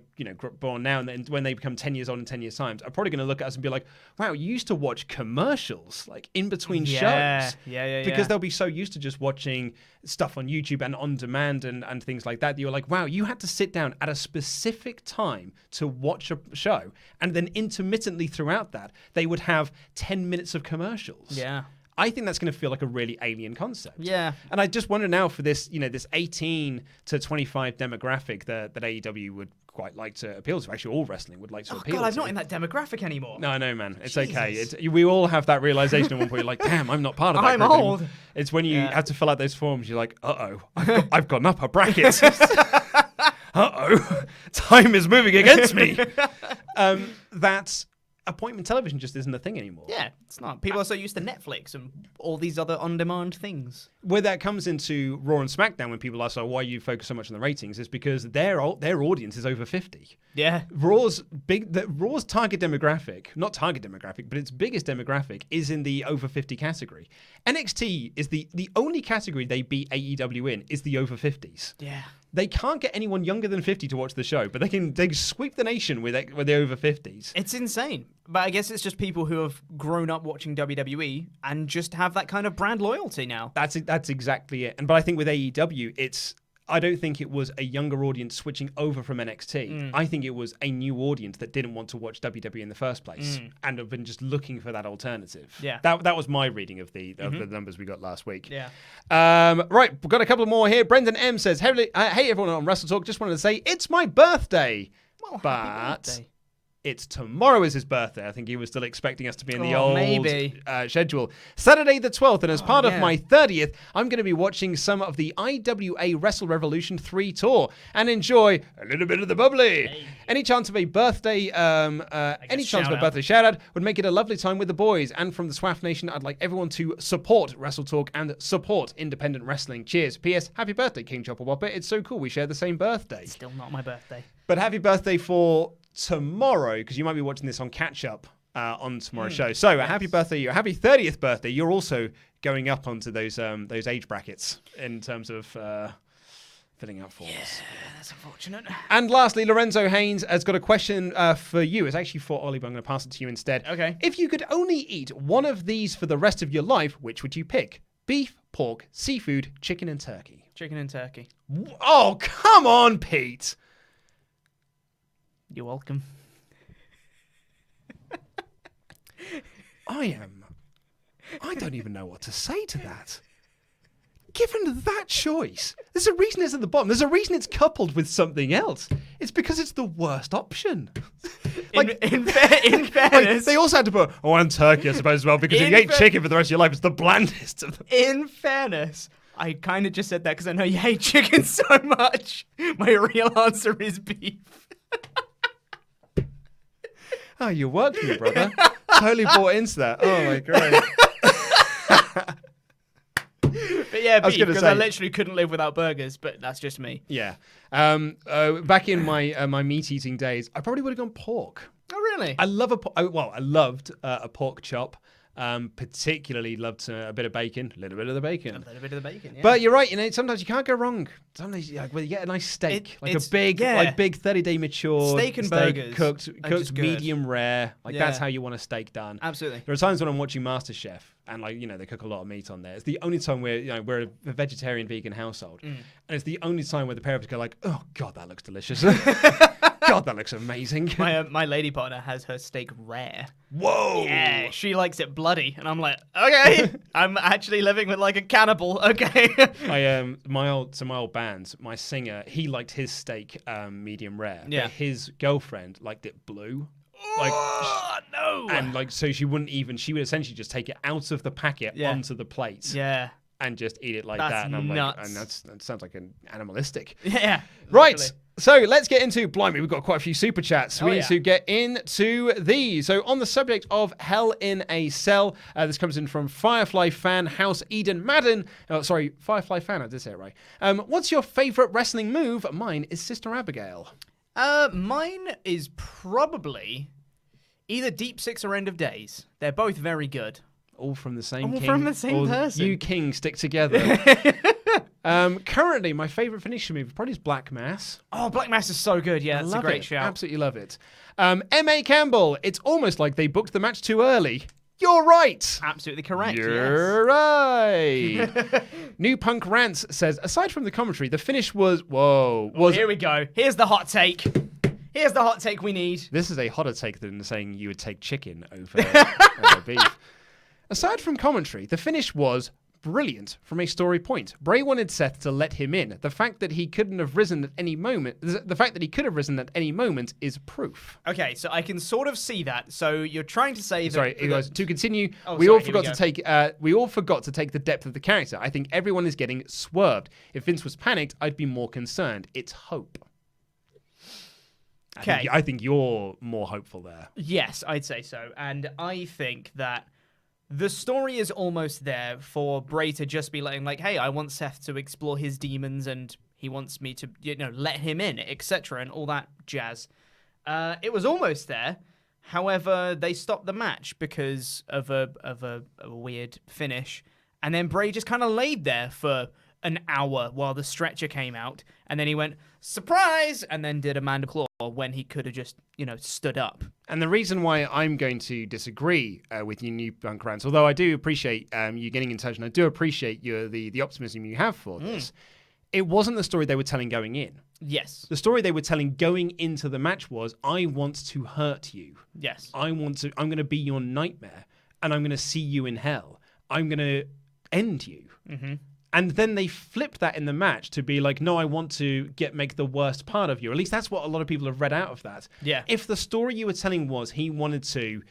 born now and then when they become 10 years old in 10 years time are probably going to look at us and be like, wow, you used to watch commercials like in between shows. Because they'll be so used to just watching stuff on YouTube and on demand and things like that. You're like, wow, you had to sit down at a specific time to watch a show. And then intermittently throughout that, they would have 10 minutes of commercials. Yeah. I think that's going to feel like a really alien concept. Yeah. And I just wonder now for this, this 18 to 25 demographic that AEW would quite like to appeal to. Actually, all wrestling would like to appeal to. I'm not in that demographic anymore. No, I know, man. It's okay. We all have that realization at one point. You're like, damn, I'm not part of that I'm group old. anymore. It's when you have to fill out those forms, you're like, uh-oh, I've gone up a bracket. Uh-oh, time is moving against me. That's... appointment television just isn't a thing anymore. Yeah, it's not. People are so used to Netflix and all these other on-demand things. Where that comes into Raw and SmackDown when people ask, why you focus so much on the ratings, is because their audience is over 50. Yeah. Raw's target demographic, not target demographic, but its biggest demographic is in the over 50 category. NXT is the only category they beat AEW in is the over 50s. Yeah. They can't get anyone younger than 50 to watch the show, but they can sweep the nation with the over 50s. It's insane. But I guess it's just people who have grown up watching WWE and just have that kind of brand loyalty now. That's exactly it. But I think with AEW, I don't think it was a younger audience switching over from NXT. I think it was a new audience that didn't want to watch WWE in the first place and have been just looking for that alternative. Yeah. That was my reading of the numbers we got last week. Yeah. Right, we've got a couple more here. Brendan M says, hey everyone on WrestleTalk, just wanted to say it's my birthday. Well, but happy birthday. It's tomorrow is his birthday. I think he was still expecting us to be in the old schedule. Saturday the 12th, and as part of my 30th, I'm going to be watching some of the IWA Wrestle Revolution 3 tour and enjoy a little bit of the bubbly. Hey. Any chance of a birthday shout out would make it a lovely time with the boys. And from the SWAF Nation, I'd like everyone to support WrestleTalk and support independent wrestling. Cheers. P.S. Happy birthday, King Chopper Whopper. It's so cool we share the same birthday. Still not my birthday. But happy birthday for tomorrow, because you might be watching this on catch up on tomorrow's show. So happy birthday, happy 30th birthday. You're also going up onto those age brackets in terms of filling out forms. Yeah, that's unfortunate. And lastly, Lorenzo Haynes has got a question for you. It's actually for Ollie, but I'm going to pass it to you instead. Okay. If you could only eat one of these for the rest of your life, which would you pick? Beef, pork, seafood, chicken and turkey. Chicken and turkey. Oh, come on, Pete. You're welcome. I don't even know what to say to that. Given that choice, there's a reason it's at the bottom. There's a reason it's coupled with something else. It's because it's the worst option. In fairness, they also had to put, and turkey, I suppose, as well, because if you ate chicken for the rest of your life, it's the blandest of them. In fairness, I kind of just said that because I know you hate chicken so much. My real answer is beef. Oh, you worked me, brother. Totally bought into that. Oh, my God. But yeah, beef, because I literally couldn't live without burgers, but that's just me. Yeah. Back in my meat-eating days, I probably would have gone pork. Oh, really? I loved a pork chop. Particularly loved a bit of bacon, a little bit of the bacon. Yeah. But you're right, sometimes you can't go wrong. Sometimes you get a nice steak, a big 30-day mature steak and burgers cooked medium rare. That's how you want a steak done. Absolutely. There are times when I'm watching MasterChef and they cook a lot of meat on there. It's the only time where we're a vegetarian vegan household, and it's the only time where the pair of us go like, oh God, that looks delicious. God, that looks amazing. My lady partner has her steak rare. Whoa! Yeah, she likes it bloody, and I'm like, okay, I'm actually living with like a cannibal. Okay. My old band, my singer, he liked his steak medium rare. Yeah. But his girlfriend liked it blue. No. And so she would essentially just take it out of the packet onto the plate. Yeah. And just eat it like that's that. And I'm nuts. like, and that sounds like an animalistic. Yeah. Right. Literally. So let's get into, blimey, we've got quite a few super chats. We need to get into these. So on the subject of Hell in a Cell, this comes in from Firefly Fan, House Eden Madden. Firefly Fan, I did say it right. What's your favorite wrestling move? Mine is Sister Abigail. Mine is probably either Deep Six or End of Days. They're both very good. All from the same king. All from the same person. You kings stick together. Currently, my favorite finisher move probably is Black Mass. Oh, Black Mass is so good. Yeah, it's a great shout. Absolutely love it. M.A. Campbell, it's almost like they booked the match too early. You're right. Absolutely correct. You're right. New Punk Rants says, aside from the commentary, the finish was... Here we go. Here's the hot take. Here's the hot take we need. This is a hotter take than saying you would take chicken over beef. Aside from commentary, the finish was brilliant from a story point. Bray wanted Seth to let him in. The fact that he couldn't have risen at any moment, the fact that he could have risen at any moment is proof. Okay, so I can sort of see that. So you're trying to say that... Sorry, guys, to continue, we all forgot to take the depth of the character. I think everyone is getting swerved. If Vince was panicked, I'd be more concerned. It's hope. Okay. I think you're more hopeful there. Yes, I'd say so. And I think that the story is almost there for Bray to just be like, hey, I want Seth to explore his demons and he wants me to, let him in, etc. and all that jazz. It was almost there. However, they stopped the match because of a weird finish. And then Bray just kind of laid there for an hour while the stretcher came out. And then he went, surprise! And then did a mandible claw when he could have just, stood up. And the reason why I'm going to disagree with you, New Punk Rants, although I do appreciate you getting in touch, and I do appreciate the optimism you have for this, it wasn't the story they were telling going in. Yes. The story they were telling going into the match was, I want to hurt you. Yes. I'm going to be your nightmare, and I'm going to see you in hell. I'm going to end you. Mm-hmm. And then they flipped that in the match to be like, no, I want to make the worst part of you. At least that's what a lot of people have read out of that. Yeah. If the story you were telling was he wanted to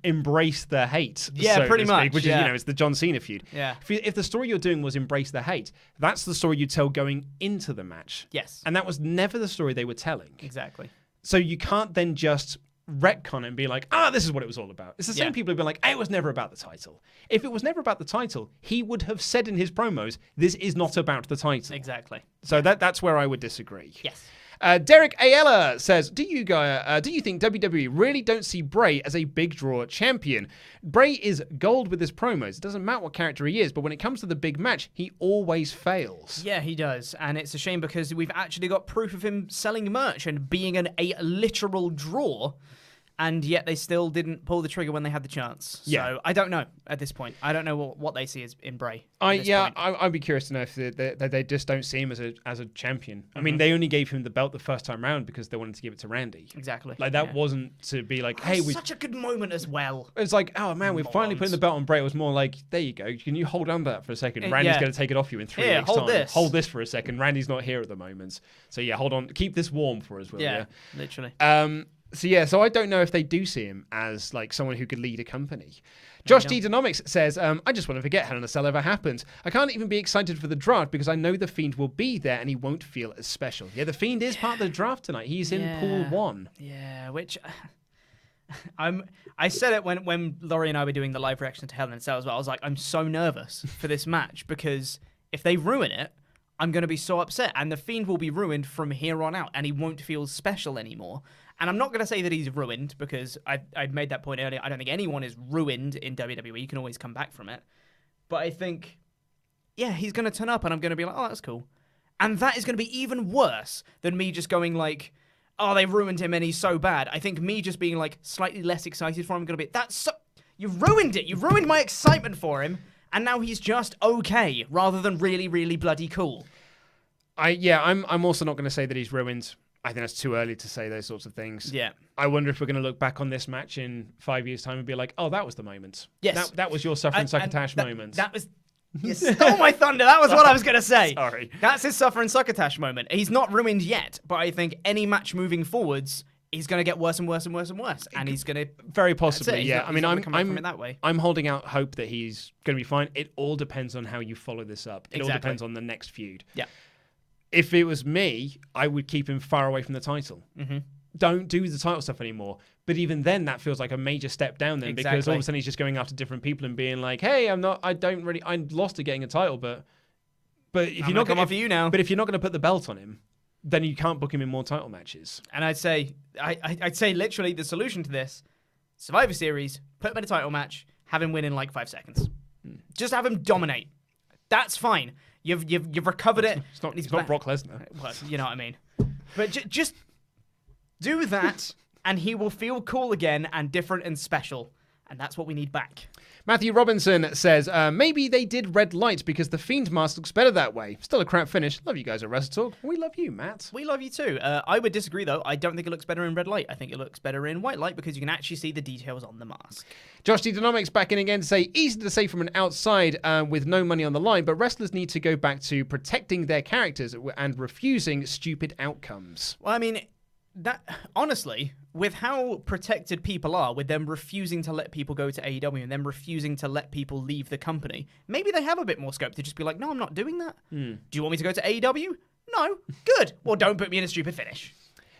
embrace the hate, pretty much, which is, it's the John Cena feud. Yeah. If the story you're doing was embrace the hate, that's the story you tell going into the match. Yes. And that was never the story they were telling. Exactly. So you can't then just retcon it and be like, this is what it was all about. It's the same people who've been like, it was never about the title. If it was never about the title, he would have said in his promos, this is not about the title. Exactly. So that's where I would disagree. Yes. Derek Ayala says, do you think WWE really don't see Bray as a big draw champion? Bray is gold with his promos. It doesn't matter what character he is, but when it comes to the big match, he always fails. Yeah, he does. And it's a shame because we've actually got proof of him selling merch and being a literal draw. And yet they still didn't pull the trigger when they had the chance. So I don't know at this point. I don't know what they see as in Bray. I'd be curious to know if they just don't see him as a champion. I mean, they only gave him the belt the first time round because they wanted to give it to Randy. Exactly. Like that wasn't to be like, hey, we. Such a good moment as well. It's like, oh man, we're finally putting the belt on Bray. It was more like, there you go. Can you hold on to that for a second? Randy's going to take it off you in 3 weeks' time. Hold this for a second. Randy's not here at the moment. So yeah, hold on. Keep this warm for us, will you? Yeah, literally. So I don't know if they do see him as like someone who could lead a company. Josh D. Denomics says, I just want to forget Hell in a Cell ever happened. I can't even be excited for the draft because I know the Fiend will be there and he won't feel as special. Yeah, the Fiend is part of the draft tonight. He's in pool 1. Yeah, which I said it when Laurie and I were doing the live reaction to Hell in a Cell as well. I was like, I'm so nervous for this match because if they ruin it, I'm going to be so upset and the Fiend will be ruined from here on out and he won't feel special anymore. And I'm not going to say that he's ruined because I made that point earlier. I don't think anyone is ruined in WWE. You can always come back from it. But I think, he's going to turn up and I'm going to be like, oh, that's cool. And that is going to be even worse than me just going like, oh, they ruined him and he's so bad. I think me just being like slightly less excited for him going to be, you've ruined it. You've ruined my excitement for him. And now he's just okay rather than really, really bloody cool. I'm also not going to say that he's ruined. I think it's too early to say those sorts of things. Yeah. I wonder if we're going to look back on this match in 5 years' time and be like, oh, that was the moment. Yes. That was your suffering succotash moment. That was... You stole my thunder. That was what I was going to say. Sorry. That's his suffering succotash moment. He's not ruined yet, but I think any match moving forwards, he's going to get worse and worse and worse and worse. And he's going to... Very possibly, yeah. I'm holding out hope that he's going to be fine. It all depends on how you follow this up. It all depends on the next feud. Yeah. If it was me, I would keep him far away from the title. Mm-hmm. Don't do the title stuff anymore. But even then, that feels like a major step down then because all of a sudden he's just going after different people and being like, hey, I'm lost to getting a title, but if you're not going to you now. But if you're not going to put the belt on him, then you can't book him in more title matches. And I'd say literally the solution to this, Survivor Series, put him in a title match, have him win in like 5 seconds. Just have him dominate. That's fine. You've recovered it. It's not Brock Lesnar. Well, you know what I mean. But just do that, and he will feel cool again and different and special. And that's what we need back. Matthew Robinson says, maybe they did red light because the Fiend mask looks better that way. Still a crap finish. Love you guys at WrestleTalk. We love you, Matt. We love you too. I would disagree, though. I don't think it looks better in red light. I think it looks better in white light because you can actually see the details on the mask. Josh D. Dynamics back in again to say, easy to say from an outside with no money on the line, but wrestlers need to go back to protecting their characters and refusing stupid outcomes. Well, I mean, that honestly, with how protected people are, with them refusing to let people go to AEW and them refusing to let people leave the company, maybe they have a bit more scope to just be like, no, I'm not doing that. Do you want me to go to AEW? No. Good. Well, don't put me in a stupid finish.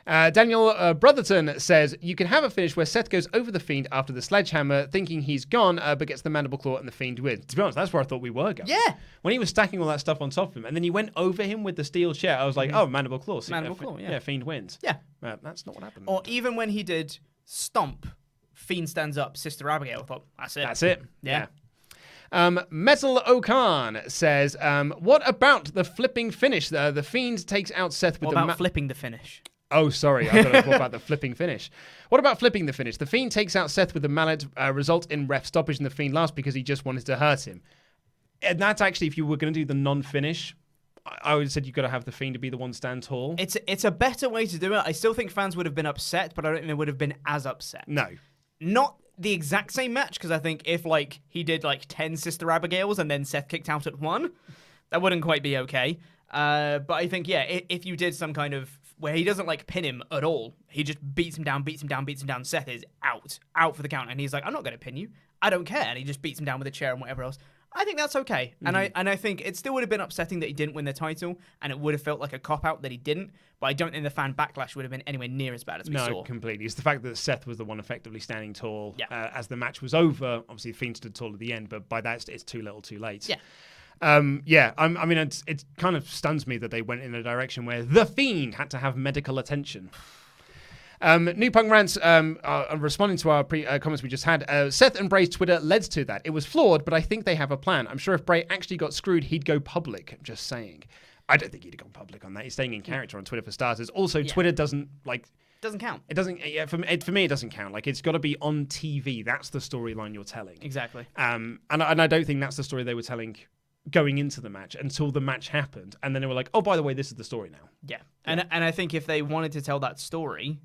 Daniel Brotherton says, you can have a finish where Seth goes over the Fiend after the sledgehammer, thinking he's gone, but gets the mandible claw and the Fiend wins. To be honest, that's where I thought we were going. Yeah. When he was stacking all that stuff on top of him, and then he went over him with the steel chair, I was like, oh, mandible claw. Mandible claw, yeah. Yeah, Fiend wins. Yeah. That's not what happened. Or even when he did Stomp, Fiend stands up, Sister Abigail. I thought, that's it. That's it. Yeah. Metal Okan says, what about the flipping finish? The Fiend takes out Seth with what about flipping the finish? Oh, sorry. I thought about the flipping finish. What about flipping the finish? The Fiend takes out Seth with the mallet, result in ref stoppage, and the Fiend laughs because he just wanted to hurt him. And that's actually, if you were going to do the non-finish, I would have said you've got to have the Fiend to be the one stand tall. It's a better way to do it. I still think fans would have been upset, but I don't think they would have been as upset. No. Not the exact same match, because I think if he did 10 Sister Abigails and then Seth kicked out at 1, that wouldn't quite be okay. But I think, if you did some kind of where he doesn't pin him at all, he just beats him down. Seth is out for the count, and he's like, I'm not going to pin you. I don't care. And he just beats him down with a chair and whatever else. I think that's okay. Mm-hmm. And I think it still would have been upsetting that he didn't win the title, and it would have felt like a cop-out that he didn't, but I don't think the fan backlash would have been anywhere near as bad as we saw. No, completely. It's the fact that Seth was the one effectively standing tall as the match was over. Obviously, the Fiend stood tall at the end, but by that, it's too little too late. Yeah. I mean, it kind of stuns me that they went in a direction where the Fiend had to have medical attention. New Punk Rants, responding to our comments we just had, Seth and Bray's Twitter led to that. It was flawed, but I think they have a plan. I'm sure if Bray actually got screwed, he'd go public. Just saying. I don't think he'd have gone public on that. He's staying in character on Twitter for starters. Also, Twitter doesn't doesn't count. It doesn't. Yeah, for me, it doesn't count. It's got to be on TV. That's the storyline you're telling. Exactly. And I don't think that's the story they were telling going into the match until the match happened, and then they were like, "Oh, by the way, this is the story now." Yeah. And I think if they wanted to tell that story,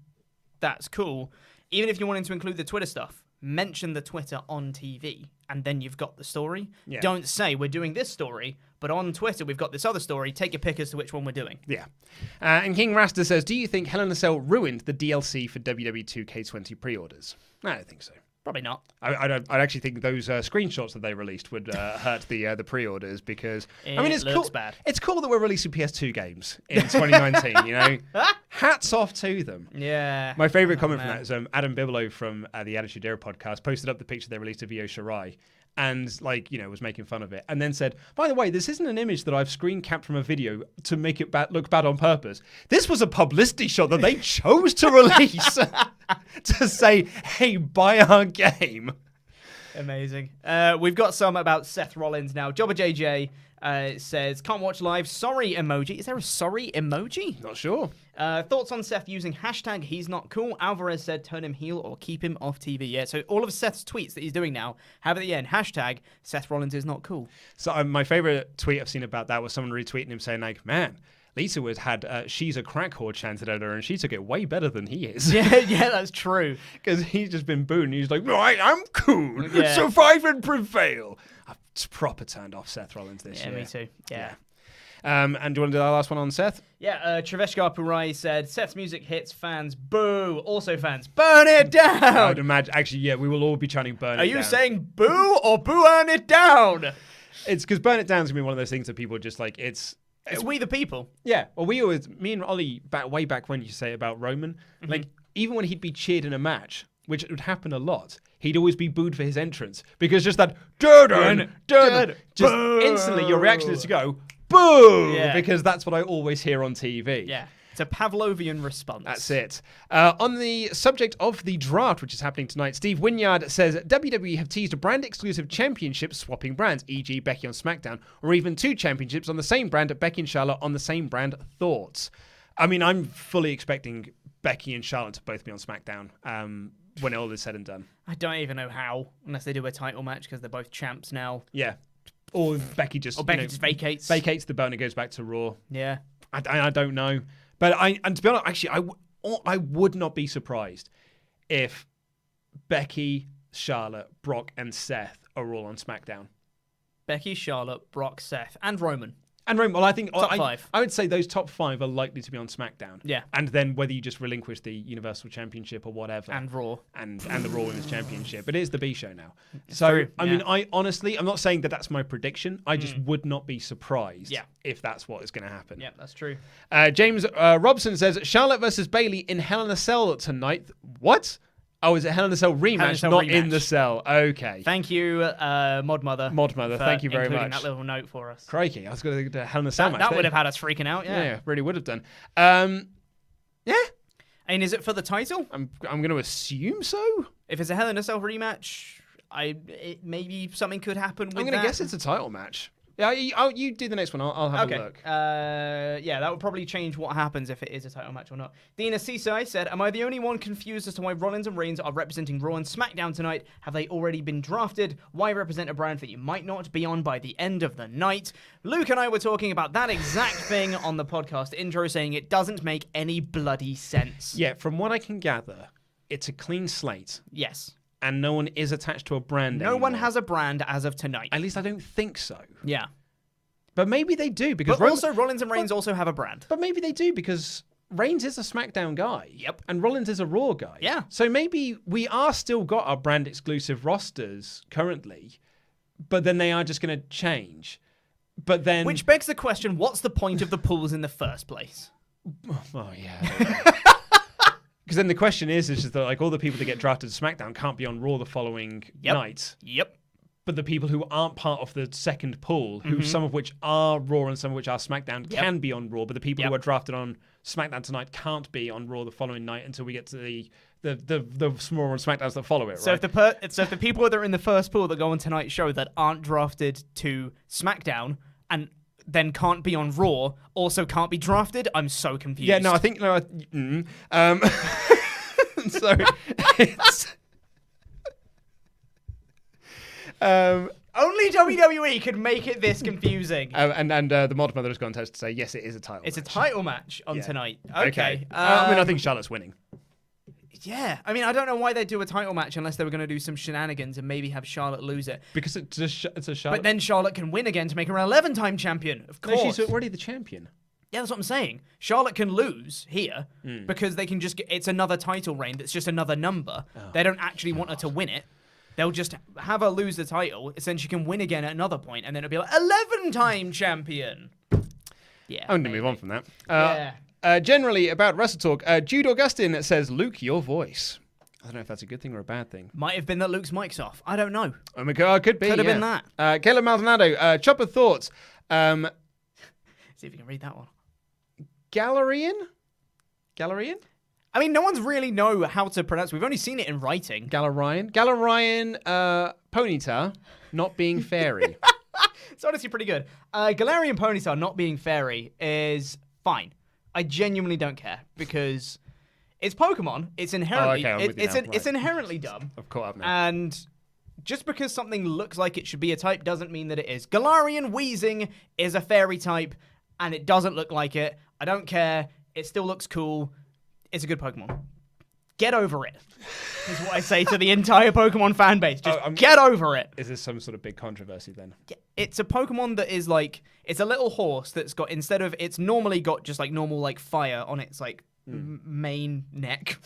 that's cool. Even if you wanted to include the Twitter stuff, mention the Twitter on TV, and then you've got the story. Yeah. Don't say we're doing this story, but on Twitter we've got this other story. Take your pick as to which one we're doing. Yeah. And King Rasta says, "Do you think Hell in a Cell ruined the DLC for WWE 2K20 pre-orders?" No, I don't think so. Probably not. I actually think those screenshots that they released would hurt the pre-orders because it's looks cool. Bad. It's cool that we're releasing PS2 games in 2019. You know, hats off to them. Yeah. My favorite comment from that is Adam Bigelow from the Attitude Era podcast posted up the picture they released of Io Shirai and was making fun of it, and then said, "By the way, this isn't an image that I've screen capped from a video to make it look bad on purpose. This was a publicity shot that they chose to release to say, hey, buy our game." Amazing. We've got some about Seth Rollins now. Jobber JJ says, "Can't watch live. Sorry emoji." Is there a sorry emoji? Not sure. Thoughts on Seth using hashtag he's not cool? Alvarez said turn him heel or keep him off TV. Yeah, so all of Seth's tweets that he's doing now have at the end hashtag Seth Rollins is not cool. So my favorite tweet I've seen about that was someone retweeting him saying man, Lisa Wood had "she's a crack whore" chanted at her, and she took it way better than he is. Yeah, that's true. Because he's just been booed, and he's like, "Right, I'm cool. Yeah. Survive and prevail." I've proper turned off Seth Rollins this year. Yeah, me too. Yeah. And do you want to do our last one on Seth? Yeah, Triveshkar Purai said, "Seth's music hits, fans boo. Also fans, burn it down." I would imagine, actually, yeah, we will all be chanting burn it down. Are you saying boo or burn it down? It's because burn it down is going to be one of those things that people just it's we the people. Yeah. Well, me and Ollie, way back when, you say about Roman, even when he'd be cheered in a match, which would happen a lot, he'd always be booed for his entrance because just that just instantly your reaction is to go boo, because that's what I always hear on TV. Yeah. It's a Pavlovian response. That's it. On the subject of the draft, which is happening tonight, Steve Wynyard says WWE have teased a brand-exclusive championship swapping brands, e.g. Becky on SmackDown, or even 2 championships on the same brand at Becky and Charlotte on the same brand. Thoughts? I mean, I'm fully expecting Becky and Charlotte to both be on SmackDown when all is said and done. I don't even know how, unless they do a title match because they're both champs now. Yeah. Or Becky just vacates. Vacates the belt and it goes back to Raw. Yeah. I don't know. But and to be honest, actually, I would not be surprised if Becky, Charlotte, Brock, and Seth are all on SmackDown. Becky, Charlotte, Brock, Seth, and Roman. And Roman, well, I think top 5. I would say those top 5 are likely to be on SmackDown. Yeah. And then whether you just relinquish the Universal Championship or whatever. And Raw. And the Raw Women's Championship. It is the B show now. It's so, true. I mean, I honestly, I'm not saying that that's my prediction. I just would not be surprised Yeah. if that's what is going to happen. Yeah, that's true. James Robson says, Charlotte versus Bayley in Hell in a Cell tonight. What? Oh, is it Hell in a Cell rematch, not in the cell? Okay. Thank you, Mod Mother. Thank you very much. That little note for us. Crikey, I was going to do Hell in a Cell match. That would have had us freaking out, yeah. Yeah, really would have done. Yeah. And is it for the title? I'm going to assume so. If it's a Hell in a Cell rematch, maybe something could happen with I'm going to guess it's a title match. Yeah, you do the next one. I'll have a look. Yeah, that would probably change what happens if it is a title match or not. Dina Sisai said, am I the only one confused as to why Rollins and Reigns are representing Raw and SmackDown tonight? Have they already been drafted? Why represent a brand that you might not be on by the end of the night? Luke and I were talking about that exact thing on the podcast intro, saying it doesn't make any bloody sense. Yeah, from what I can gather, it's a clean slate. Yes. And no one is attached to a brand No one has a brand as of tonight. At least I don't think so. Yeah. But maybe they do because also Rollins and Reigns also have a brand. But maybe they do because Reigns is a SmackDown guy. Yep. And Rollins is a Raw guy. Yeah. So maybe we are still got our brand exclusive rosters currently, but then they are just going to change. But then Which begs the question, what's the point of the pools in the first place? Oh yeah. Because then the question is that like all the people that get drafted to SmackDown can't be on Raw the following night. Yep. But the people who aren't part of the second pool, who some of which are Raw and some of which are SmackDown, can be on Raw. But the people who are drafted on SmackDown tonight can't be on Raw the following night until we get to the smaller on SmackDowns that follow it. So right? if the people that are in the first pool that go on tonight's show that aren't drafted to SmackDown and then can't be on Raw also can't be drafted, I'm so confused. Yeah, no, I think so it's. Only WWE could make it this confusing. And the Mod Mother has gone to say, yes, it is a title It's match. a title match on tonight. Okay. I think Charlotte's winning. Yeah. I mean, I don't know why they'd do a title match unless they were going to do some shenanigans and maybe have Charlotte lose it. Because it's a Charlotte. But then Charlotte can win again to make her an 11-time champion. Of course. No, she's already the champion. Yeah, that's what I'm saying. Charlotte can lose here because they can just it's another title reign that's just another number. Oh. They don't actually want her to win it. They'll just have her lose the title, then she can win again at another point, and then it'll be like 11-time champion. Yeah. I'm going to move on from that. Generally, about WrestleTalk, Jude Augustine says, Luke, your voice. I don't know if that's a good thing or a bad thing. Might have been that Luke's mic's off. I don't know. Oh my God, could be. Could have been that. Caleb Maldonado, Chopper Thoughts. See if you can read that one. Gallerian? I mean, no one's really know how to pronounce. We've only seen it in writing. Gallerian, Ponyta, not being fairy. It's honestly pretty good. Galarian Ponyta not being fairy is fine. I genuinely don't care because it's Pokemon. It's inherently it's inherently dumb. I've caught up now. And just because something looks like it should be a type doesn't mean that it is. Galarian Weezing is a fairy type, and it doesn't look like it. I don't care. It still looks cool. It's a good Pokemon. Get over it, is what I say to the entire Pokemon fan base. Just get over it. Is this some sort of big controversy then? It's a Pokemon that is like, it's a little horse that's got, instead of, it's normally got just like normal like fire on its like main neck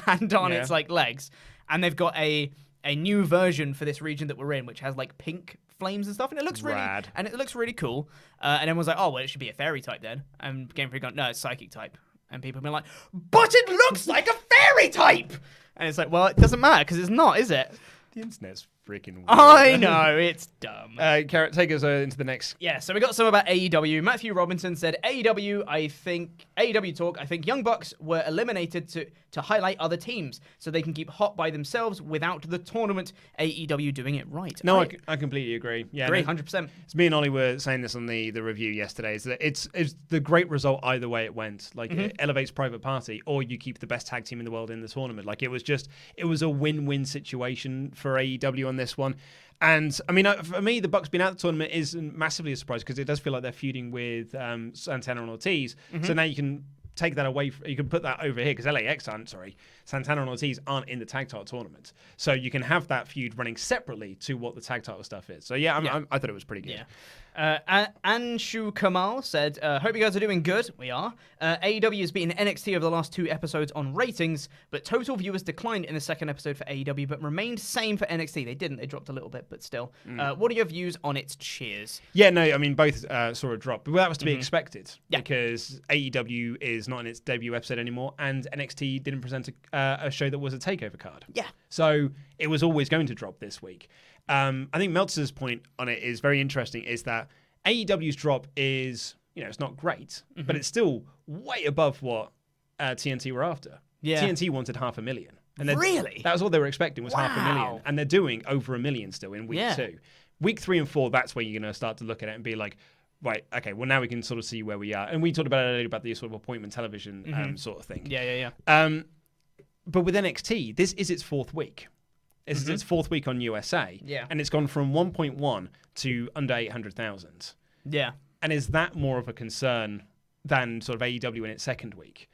and on its like legs. And they've got a new version for this region that we're in, which has like pink flames and stuff, and it looks really rad. And it looks really cool. And everyone's like, oh well, it should be a fairy type then. And Game Freak gone, no, it's psychic type. And people have been like, but it looks like a fairy type! And it's like, well, it doesn't matter, because it's not, is it? The internet's freaking weird. I know, it's dumb. Carrot, take us into the next. Yeah, so we got some about AEW. Matthew Robinson said, AEW Talk, I think Young Bucks were eliminated to highlight other teams so they can keep hot by themselves without the tournament. AEW doing it right. No, I completely agree. Yeah, agree, 100%. It's me and Ollie were saying this on the review yesterday, is that it's the great result either way it went. Like, it elevates Private Party, or you keep the best tag team in the world in the tournament. Like, it was a win-win situation for AEW on this one. And I mean, for me, the Bucks being out of the tournament isn't massively a surprise, because it does feel like they're feuding with Santana and Ortiz. So now you can take that away. You can put that over here, because Santana and Ortiz aren't in the tag title tournament. So you can have that feud running separately to what the tag title stuff is. So yeah, I thought it was pretty good. Yeah. Anshu Kamal said, hope you guys are doing good. We are. AEW has beaten NXT over the last 2 episodes on ratings, but total viewers declined in the second episode for AEW, but remained same for NXT. They didn't. They dropped a little bit, but still. What are your views on its cheers? Yeah, no, I mean, both saw a drop, but that was to be expected, because AEW is not in its debut episode anymore, and NXT didn't present a show that was a takeover card. Yeah. So it was always going to drop this week. I think Meltzer's point on it is very interesting, is that AEW's drop is, it's not great, but it's still way above what TNT were after. Yeah. TNT wanted 500,000. And really? That was all they were expecting, was 500,000. And they're doing over 1 million still in week 2. Week 3 and 4, that's where you're going to start to look at it and be like, right, okay, well, now we can sort of see where we are. And we talked about it earlier, about the sort of appointment television sort of thing. Yeah. But with NXT, this is its 4th week. This is its 4th week on USA. Yeah. And it's gone from 1.1 to under 800,000. Yeah. And is that more of a concern than sort of AEW in its 2nd week?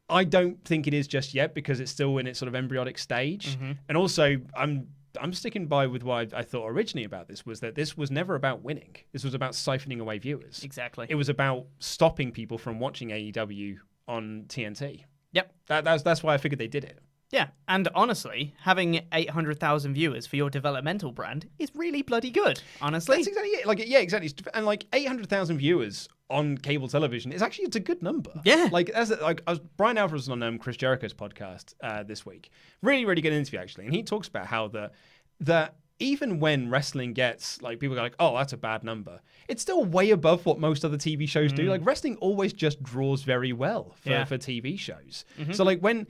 I don't think it is just yet, because it's still in its sort of embryonic stage. And also, I'm sticking by with what I thought originally about this, was that this was never about winning. This was about siphoning away viewers. Exactly. It was about stopping people from watching AEW on TNT. Yep. That's why I figured they did it. Yeah, and honestly, having 800,000 viewers for your developmental brand is really bloody good, honestly. That's exactly it. Exactly. And 800,000 viewers on cable television it's a good number. Yeah. Brian Alvarez was on Chris Jericho's podcast this week. Really, really good interview, actually. And he talks about how that even when wrestling gets, people go like, oh, that's a bad number, it's still way above what most other TV shows do. Wrestling always just draws very well for TV shows. So when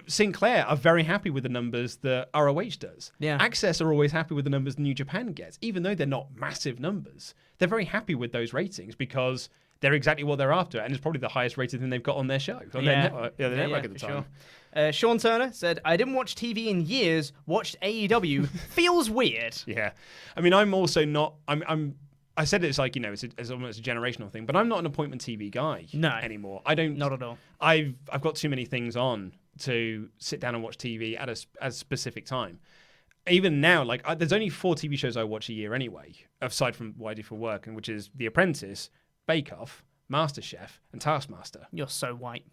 Sinclair are very happy with the numbers that ROH does. Yeah. Access are always happy with the numbers New Japan gets, even though they're not massive numbers. They're very happy with those ratings, because they're exactly what they're after, and it's probably the highest rated thing they've got on their show, on their network, at the time. Sure. Sean Turner said, I didn't watch TV in years, watched AEW, feels weird. Yeah. I mean, I'm also not, I said it's it's almost a generational thing, but I'm not an appointment TV guy anymore. I don't. Not at all. I've got too many things on to sit down and watch TV at a specific time. Even now, there's only 4 TV shows I watch a year anyway, aside from what I do for work, and which is The Apprentice, Bake Off, MasterChef, and Taskmaster. You're so white.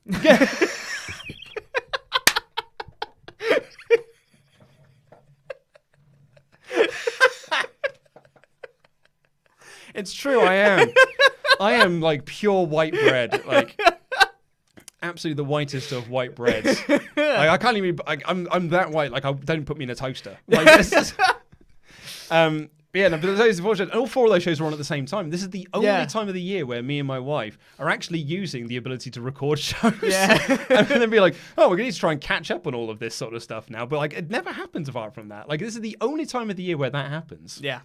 It's true, I am. I am pure white bread. Absolutely the whitest of white breads. I can't even. I'm that white. Don't put me in a toaster. But those unfortunate. And all 4 of those shows are on at the same time. This is the only time of the year where me and my wife are actually using the ability to record shows. Yeah. And then be like, oh, we're going to try and catch up on all of this sort of stuff now. But it never happens apart from that. This is the only time of the year where that happens. Yeah.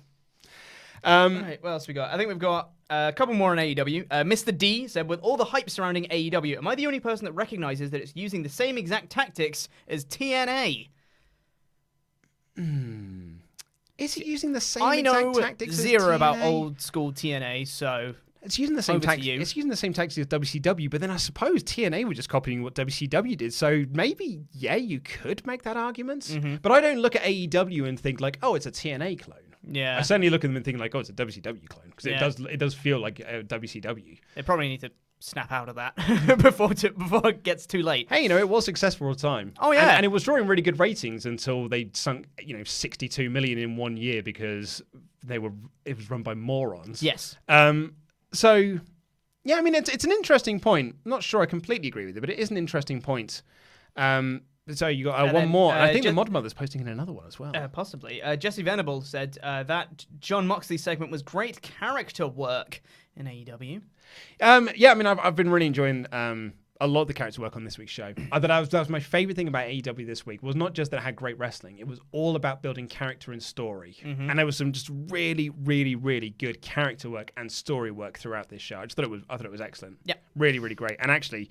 All right, what else we got? I think we've got a couple more on AEW. Mr. D said, with all the hype surrounding AEW, am I the only person that recognizes that it's using the same exact tactics as TNA? Is it using the same exact tactics as TNA? I know zero about old school TNA, so it's using the same tactics. It's using the same tactics as WCW, but then I suppose TNA were just copying what WCW did. So maybe, you could make that argument. But I don't look at AEW and think oh, it's a TNA clone. Yeah, I certainly look at them and think oh, it's a WCW clone, because it does feel like a WCW. They probably need to snap out of that before it gets too late. Hey, it was successful all the time. Oh yeah, and it was drawing really good ratings until they sunk 62 million in 1 year, because it was run by morons. Yes. So yeah, I mean it's an interesting point. I'm not sure I completely agree with it, but it is an interesting point. So you got one more. I think the Mod Mother's posting in another one as well. Possibly. Jesse Venable said that John Moxley segment was great character work in AEW. Yeah, I mean, I've been really enjoying a lot of the character work on this week's show. That was my favorite thing about AEW this week. Was not just that it had great wrestling. It was all about building character and story. And there was some just really, really, really good character work and story work throughout this show. I thought it was excellent. Yeah, really, really great. And actually,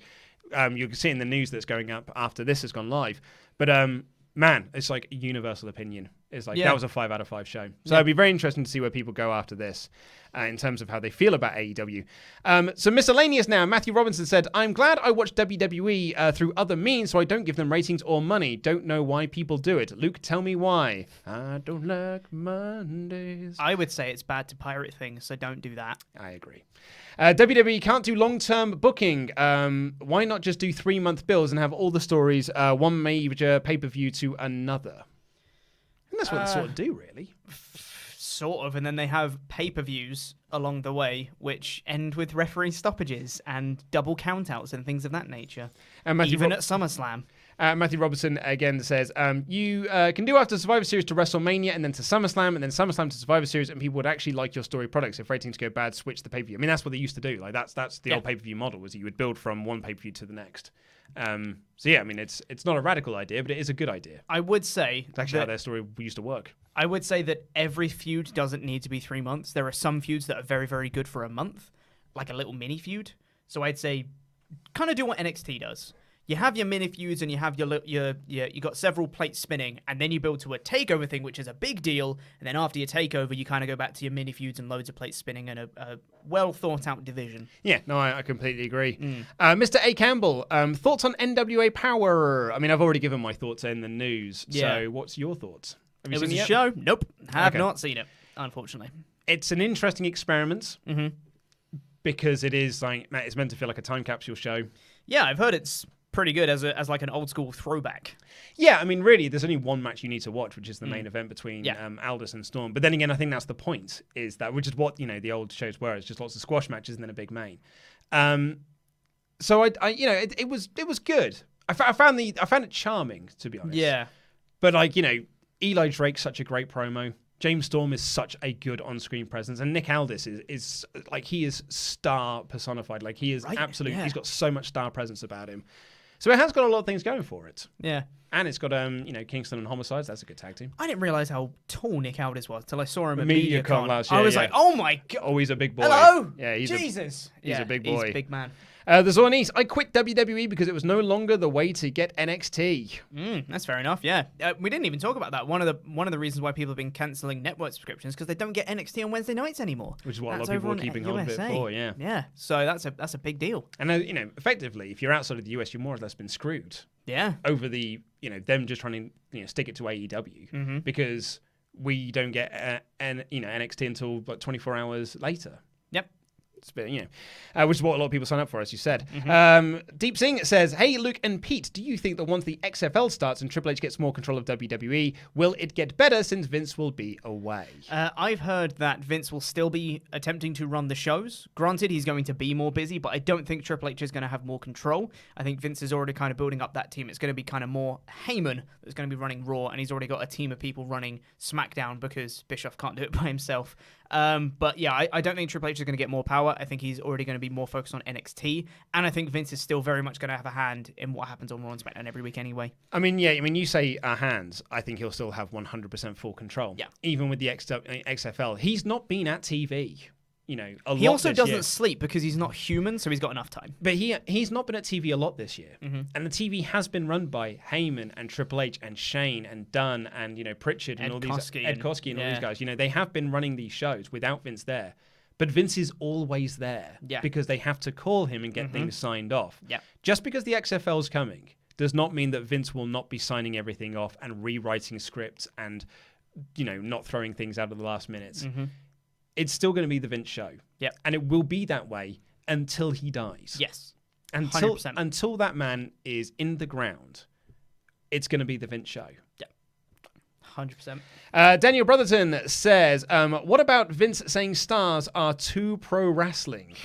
you can see in the news that's going up after this has gone live. But man, it's like a universal opinion. It's like that was a 5 out of 5 show. So it'll be very interesting to see where people go after this in terms of how they feel about AEW. So miscellaneous now. Matthew Robinson said, I'm glad I watched WWE through other means so I don't give them ratings or money. Don't know why people do it. Luke, tell me why. I don't like Mondays. I would say it's bad to pirate things, so don't do that. I agree. WWE can't do long-term booking. Why not just do 3-month bills and have all the stories one major pay-per-view to another? And that's what they sort of do, really. Sort of, and then they have pay-per-views along the way, which end with referee stoppages and double countouts and things of that nature. Even at SummerSlam. Matthew Robertson again says, you can do after Survivor Series to WrestleMania and then to SummerSlam and then SummerSlam to Survivor Series, and people would actually like your story products. If ratings go bad, switch the pay-per-view. I mean, that's what they used to do. Like that's the old pay-per-view model, was that you would build from one pay-per-view to the next. So yeah, I mean, it's not a radical idea, but it is a good idea. I would say it's actually how their story used to work. I would say that every feud doesn't need to be 3 months. There are some feuds that are very, very good for a month, like a little mini feud. So I'd say kind of do what NXT does. You have your mini feuds and you have you got several plates spinning, and then you build to a takeover thing, which is a big deal. And then after your takeover, you kind of go back to your mini feuds and loads of plates spinning and a well thought out division. Yeah, no, I completely agree. Mr. A. Campbell, thoughts on NWA Power? I mean, I've already given my thoughts in the news. Yeah. So what's your thoughts? Have you seen it? Show? Nope, have not seen it, unfortunately. It's an interesting experiment because it is like it's meant to feel like a time capsule show. Yeah, I've heard it's pretty good as like an old school throwback. Yeah, I mean, really, there's only one match you need to watch, which is the main event between Aldous and Storm. But then again, I think that's the point, is that, which is what the old shows were. It's just lots of squash matches and then a big main. So it was good. I found it charming, to be honest. Yeah, but Eli Drake's such a great promo. James Storm is such a good on-screen presence, and Nick Aldis is like, he is star personified. Like, he is absolutely. He's got so much star presence about him. So it has got a lot of things going for it. Yeah. And it's got Kingston and Homicides. That's a good tag team. I didn't realize how tall Nick Aldis was till I saw him at MediaCon last year. I was like, oh my god. Oh, he's a big boy. Hello. Yeah, he's Jesus. He's a big boy. He's a big man. The Zornice, I quit WWE because it was no longer the way to get NXT. That's fair enough. Yeah, we didn't even talk about that. One of the reasons why people have been cancelling network subscriptions because they don't get NXT on Wednesday nights anymore. Which is what a lot of people are keeping hold of it for. Yeah. Yeah. So that's a big deal. And effectively, if you're outside of the US, you're more or less been screwed. Yeah. Over the them just trying to stick it to AEW because we don't get NXT until like 24 hours later. Yep. It's been, which is what a lot of people sign up for, as you said. Deep Singh says, hey, Luke and Pete, do you think that once the XFL starts and Triple H gets more control of WWE, will it get better since Vince will be away? I've heard that Vince will still be attempting to run the shows. Granted, he's going to be more busy, but I don't think Triple H is going to have more control. I think Vince is already kind of building up that team. It's going to be kind of more Heyman that's going to be running Raw, and he's already got a team of people running SmackDown because Bischoff can't do it by himself. But yeah, I don't think Triple H is going to get more power. I think he's already going to be more focused on NXT, and I think Vince is still very much going to have a hand in what happens on Raw and SmackDown every week anyway. You say hands. I think he'll still have 100% full control. Yeah. Even with the XFL, he's not been at TV. He also doesn't sleep because he's not human, so he's got enough time. But he's not been at TV a lot this year. And the TV has been run by Heyman and Triple H and Shane and Dunn and Pritchard and Ed all Koskey these Ed Koskey and all these guys. They have been running these shows without Vince there. But Vince is always there because they have to call him and get things signed off. Yeah. Just because the XFL's coming does not mean that Vince will not be signing everything off and rewriting scripts and not throwing things out at the last minute. It's still going to be the Vince show. Yep. And it will be that way until he dies. Yes. 100%. Until that man is in the ground, it's going to be the Vince show. Yep. 100%. Daniel Brotherton says, what about Vince saying stars are too pro wrestling?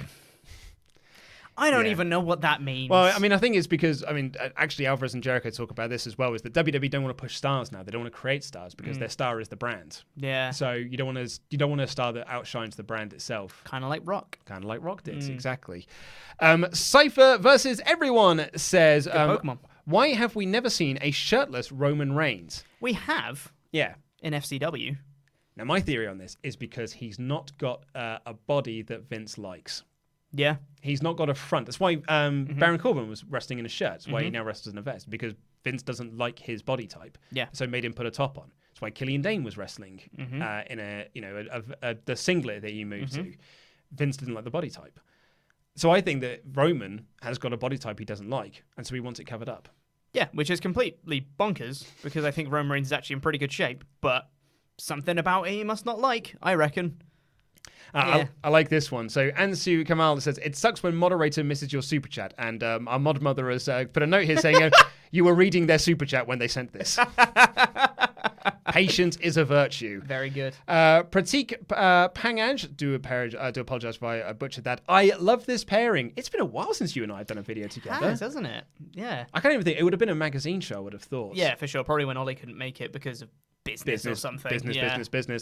I don't Yeah. even know what that means. Well, I mean, I think it's because, actually Alvarez and Jericho talk about this as well, is that WWE don't want to push stars now. They don't want to create stars because their star is the brand. yeah. So you don't want a star that outshines the brand itself. Kind of like Rock. Kind of like Rock did, exactly. Cypher versus everyone says, Pokemon. why have we never seen a shirtless Roman Reigns? We have Yeah. in FCW. Now, my theory on this is because he's not got a body that Vince likes. Yeah. He's not got a front. That's why Baron Corbin was wrestling in a shirt. That's why he now wrestles in a vest, because Vince doesn't like his body type. Yeah. So made him put a top on. That's why Killian Dane was wrestling in the singlet that he moved to. Vince didn't like the body type. So I think that Roman has got a body type he doesn't like, and so he wants it covered up. Yeah, which is completely bonkers because I think Roman Reigns is actually in pretty good shape, but something about it he must not like, I reckon. I like this one. So Ansu Kamal says, it sucks when moderator misses your super chat. And our mod mother has put a note here saying, you were reading their super chat when they sent this. Patience is a virtue. Very good. Pratik Pangaj, do apologize if I butchered that. I love this pairing. It's been a while since you and I have done a video together. Hasn't it? Yeah. I can't even think. It would have been a magazine show, I would have thought. Yeah, for sure. Probably when Ollie couldn't make it because of business or something. Business.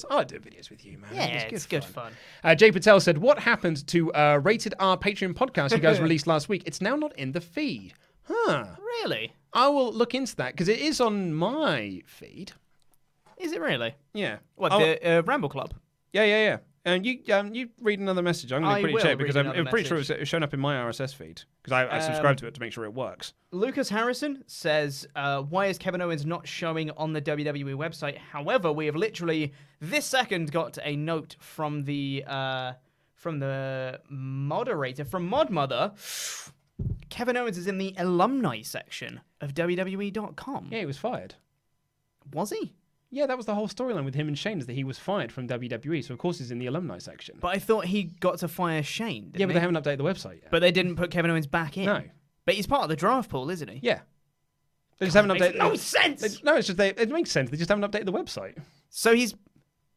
I do videos with you, man. Yeah, it's good fun. Jay Patel said, what happened to Rated R Patreon podcast you guys released last week? It's now not in the feed. Huh. Really? I will look into that because it is on my feed. Is it really? Yeah. What, the Ramble Club? Yeah. And you read another message. I'm going to quickly check because I'm pretty sure it's shown up in my RSS feed because I subscribe to it to make sure it works. Lucas Harrison says, why is Kevin Owens not showing on the WWE website? However, we have literally this second got a note from the moderator, from Modmother. Kevin Owens is in the alumni section of WWE.com. Yeah, he was fired. Was he? Yeah, that was the whole storyline with him and Shane, is that he was fired from WWE. So, of course, he's in the alumni section. But I thought he got to fire Shane, Yeah, but they haven't updated the website yet. But they didn't put Kevin Owens back in. No. But he's part of the draft pool, isn't he? Yeah. They just haven't updated... No sense! It's just... It makes sense. They just haven't updated the website. So he's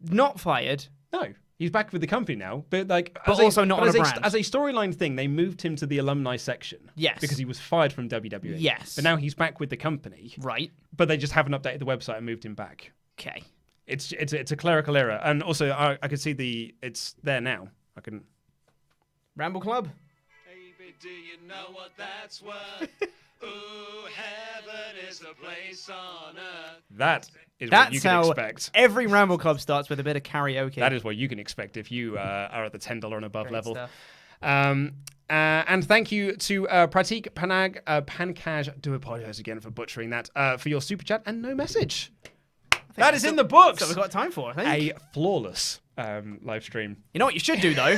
not fired. No. He's back with the company now, but also not on a brand. As a storyline thing, they moved him to the alumni section. Yes. Because he was fired from WWE. Yes. But now he's back with the company. Right. But they just haven't updated the website and moved him back. Okay. It's a clerical error, and also I can see it's there now. I can. Ramble Club. Baby, do you know what that's worth? Ooh, heaven is a place on earth. That is what you That's can how expect. every Ramble Club starts with a bit of karaoke. That is what you can expect if you are at the $10 and above Great level. stuff. And thank you to Pratik Pankaj. Do apologize again for butchering that. For your super chat and no message. That is in the books. That's what we've got time for, I think. A flawless live stream. You know what you should do, though?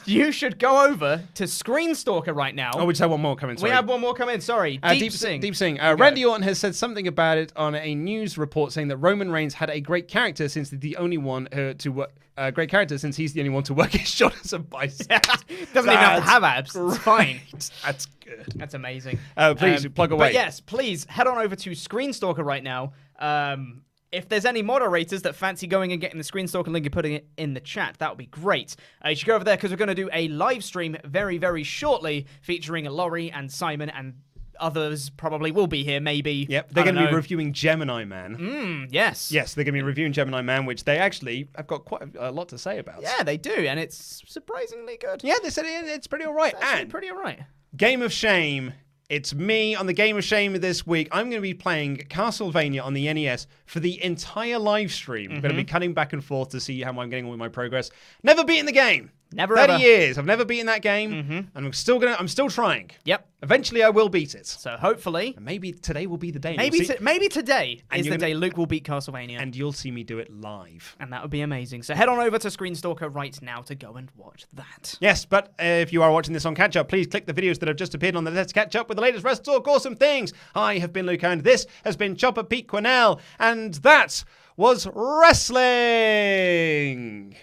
You should go over to Screenstalker right now. Oh, we just have one more coming. Sorry. We have one more come in. Sorry. Deep Sing. Deep Sing. Randy Orton has said something about it on a news report, saying that Roman Reigns had a great character since he's the only one to work. Great character since he's the only one to work his shoulders and biceps. Doesn't even have abs. It's fine. That's good. That's amazing. Please plug away. But yes, please head on over to Screenstalker right now. If there's any moderators that fancy going and getting the Screenstalker link and putting it in the chat, that would be great. You should go over there because we're going to do a live stream very, very shortly featuring Laurie and Simon, and others probably will be here, maybe. Yep, they're going to be reviewing Gemini Man. Yes. Yes, they're going to be reviewing Gemini Man, which they actually have got quite a lot to say about. Yeah, they do, and it's surprisingly good. Yeah, they said it's pretty all right. It's actually and pretty all right. Game of Shame. It's me on the Game of Shame this week. I'm going to be playing Castlevania on the NES for the entire live stream. I'm going to be cutting back and forth to see how I'm getting on with my progress. Never beaten the game. Never 30 ever. years. I've never beaten that game. And I'm still trying. Yep. Eventually I will beat it. So hopefully, And maybe today will be the day. maybe We'll see. today And is you're the gonna- day Luke will beat Castlevania. And you'll see me do it live. And that would be amazing. So head on over to Screenstalker right now to go and watch that. Yes, but if you are watching this on Catch Up, please click the videos that have just appeared on the Let's Catch Up with the latest WrestleTalk awesome things. I have been Luke and this has been Chopper Pete Quinnell, and that was wrestling.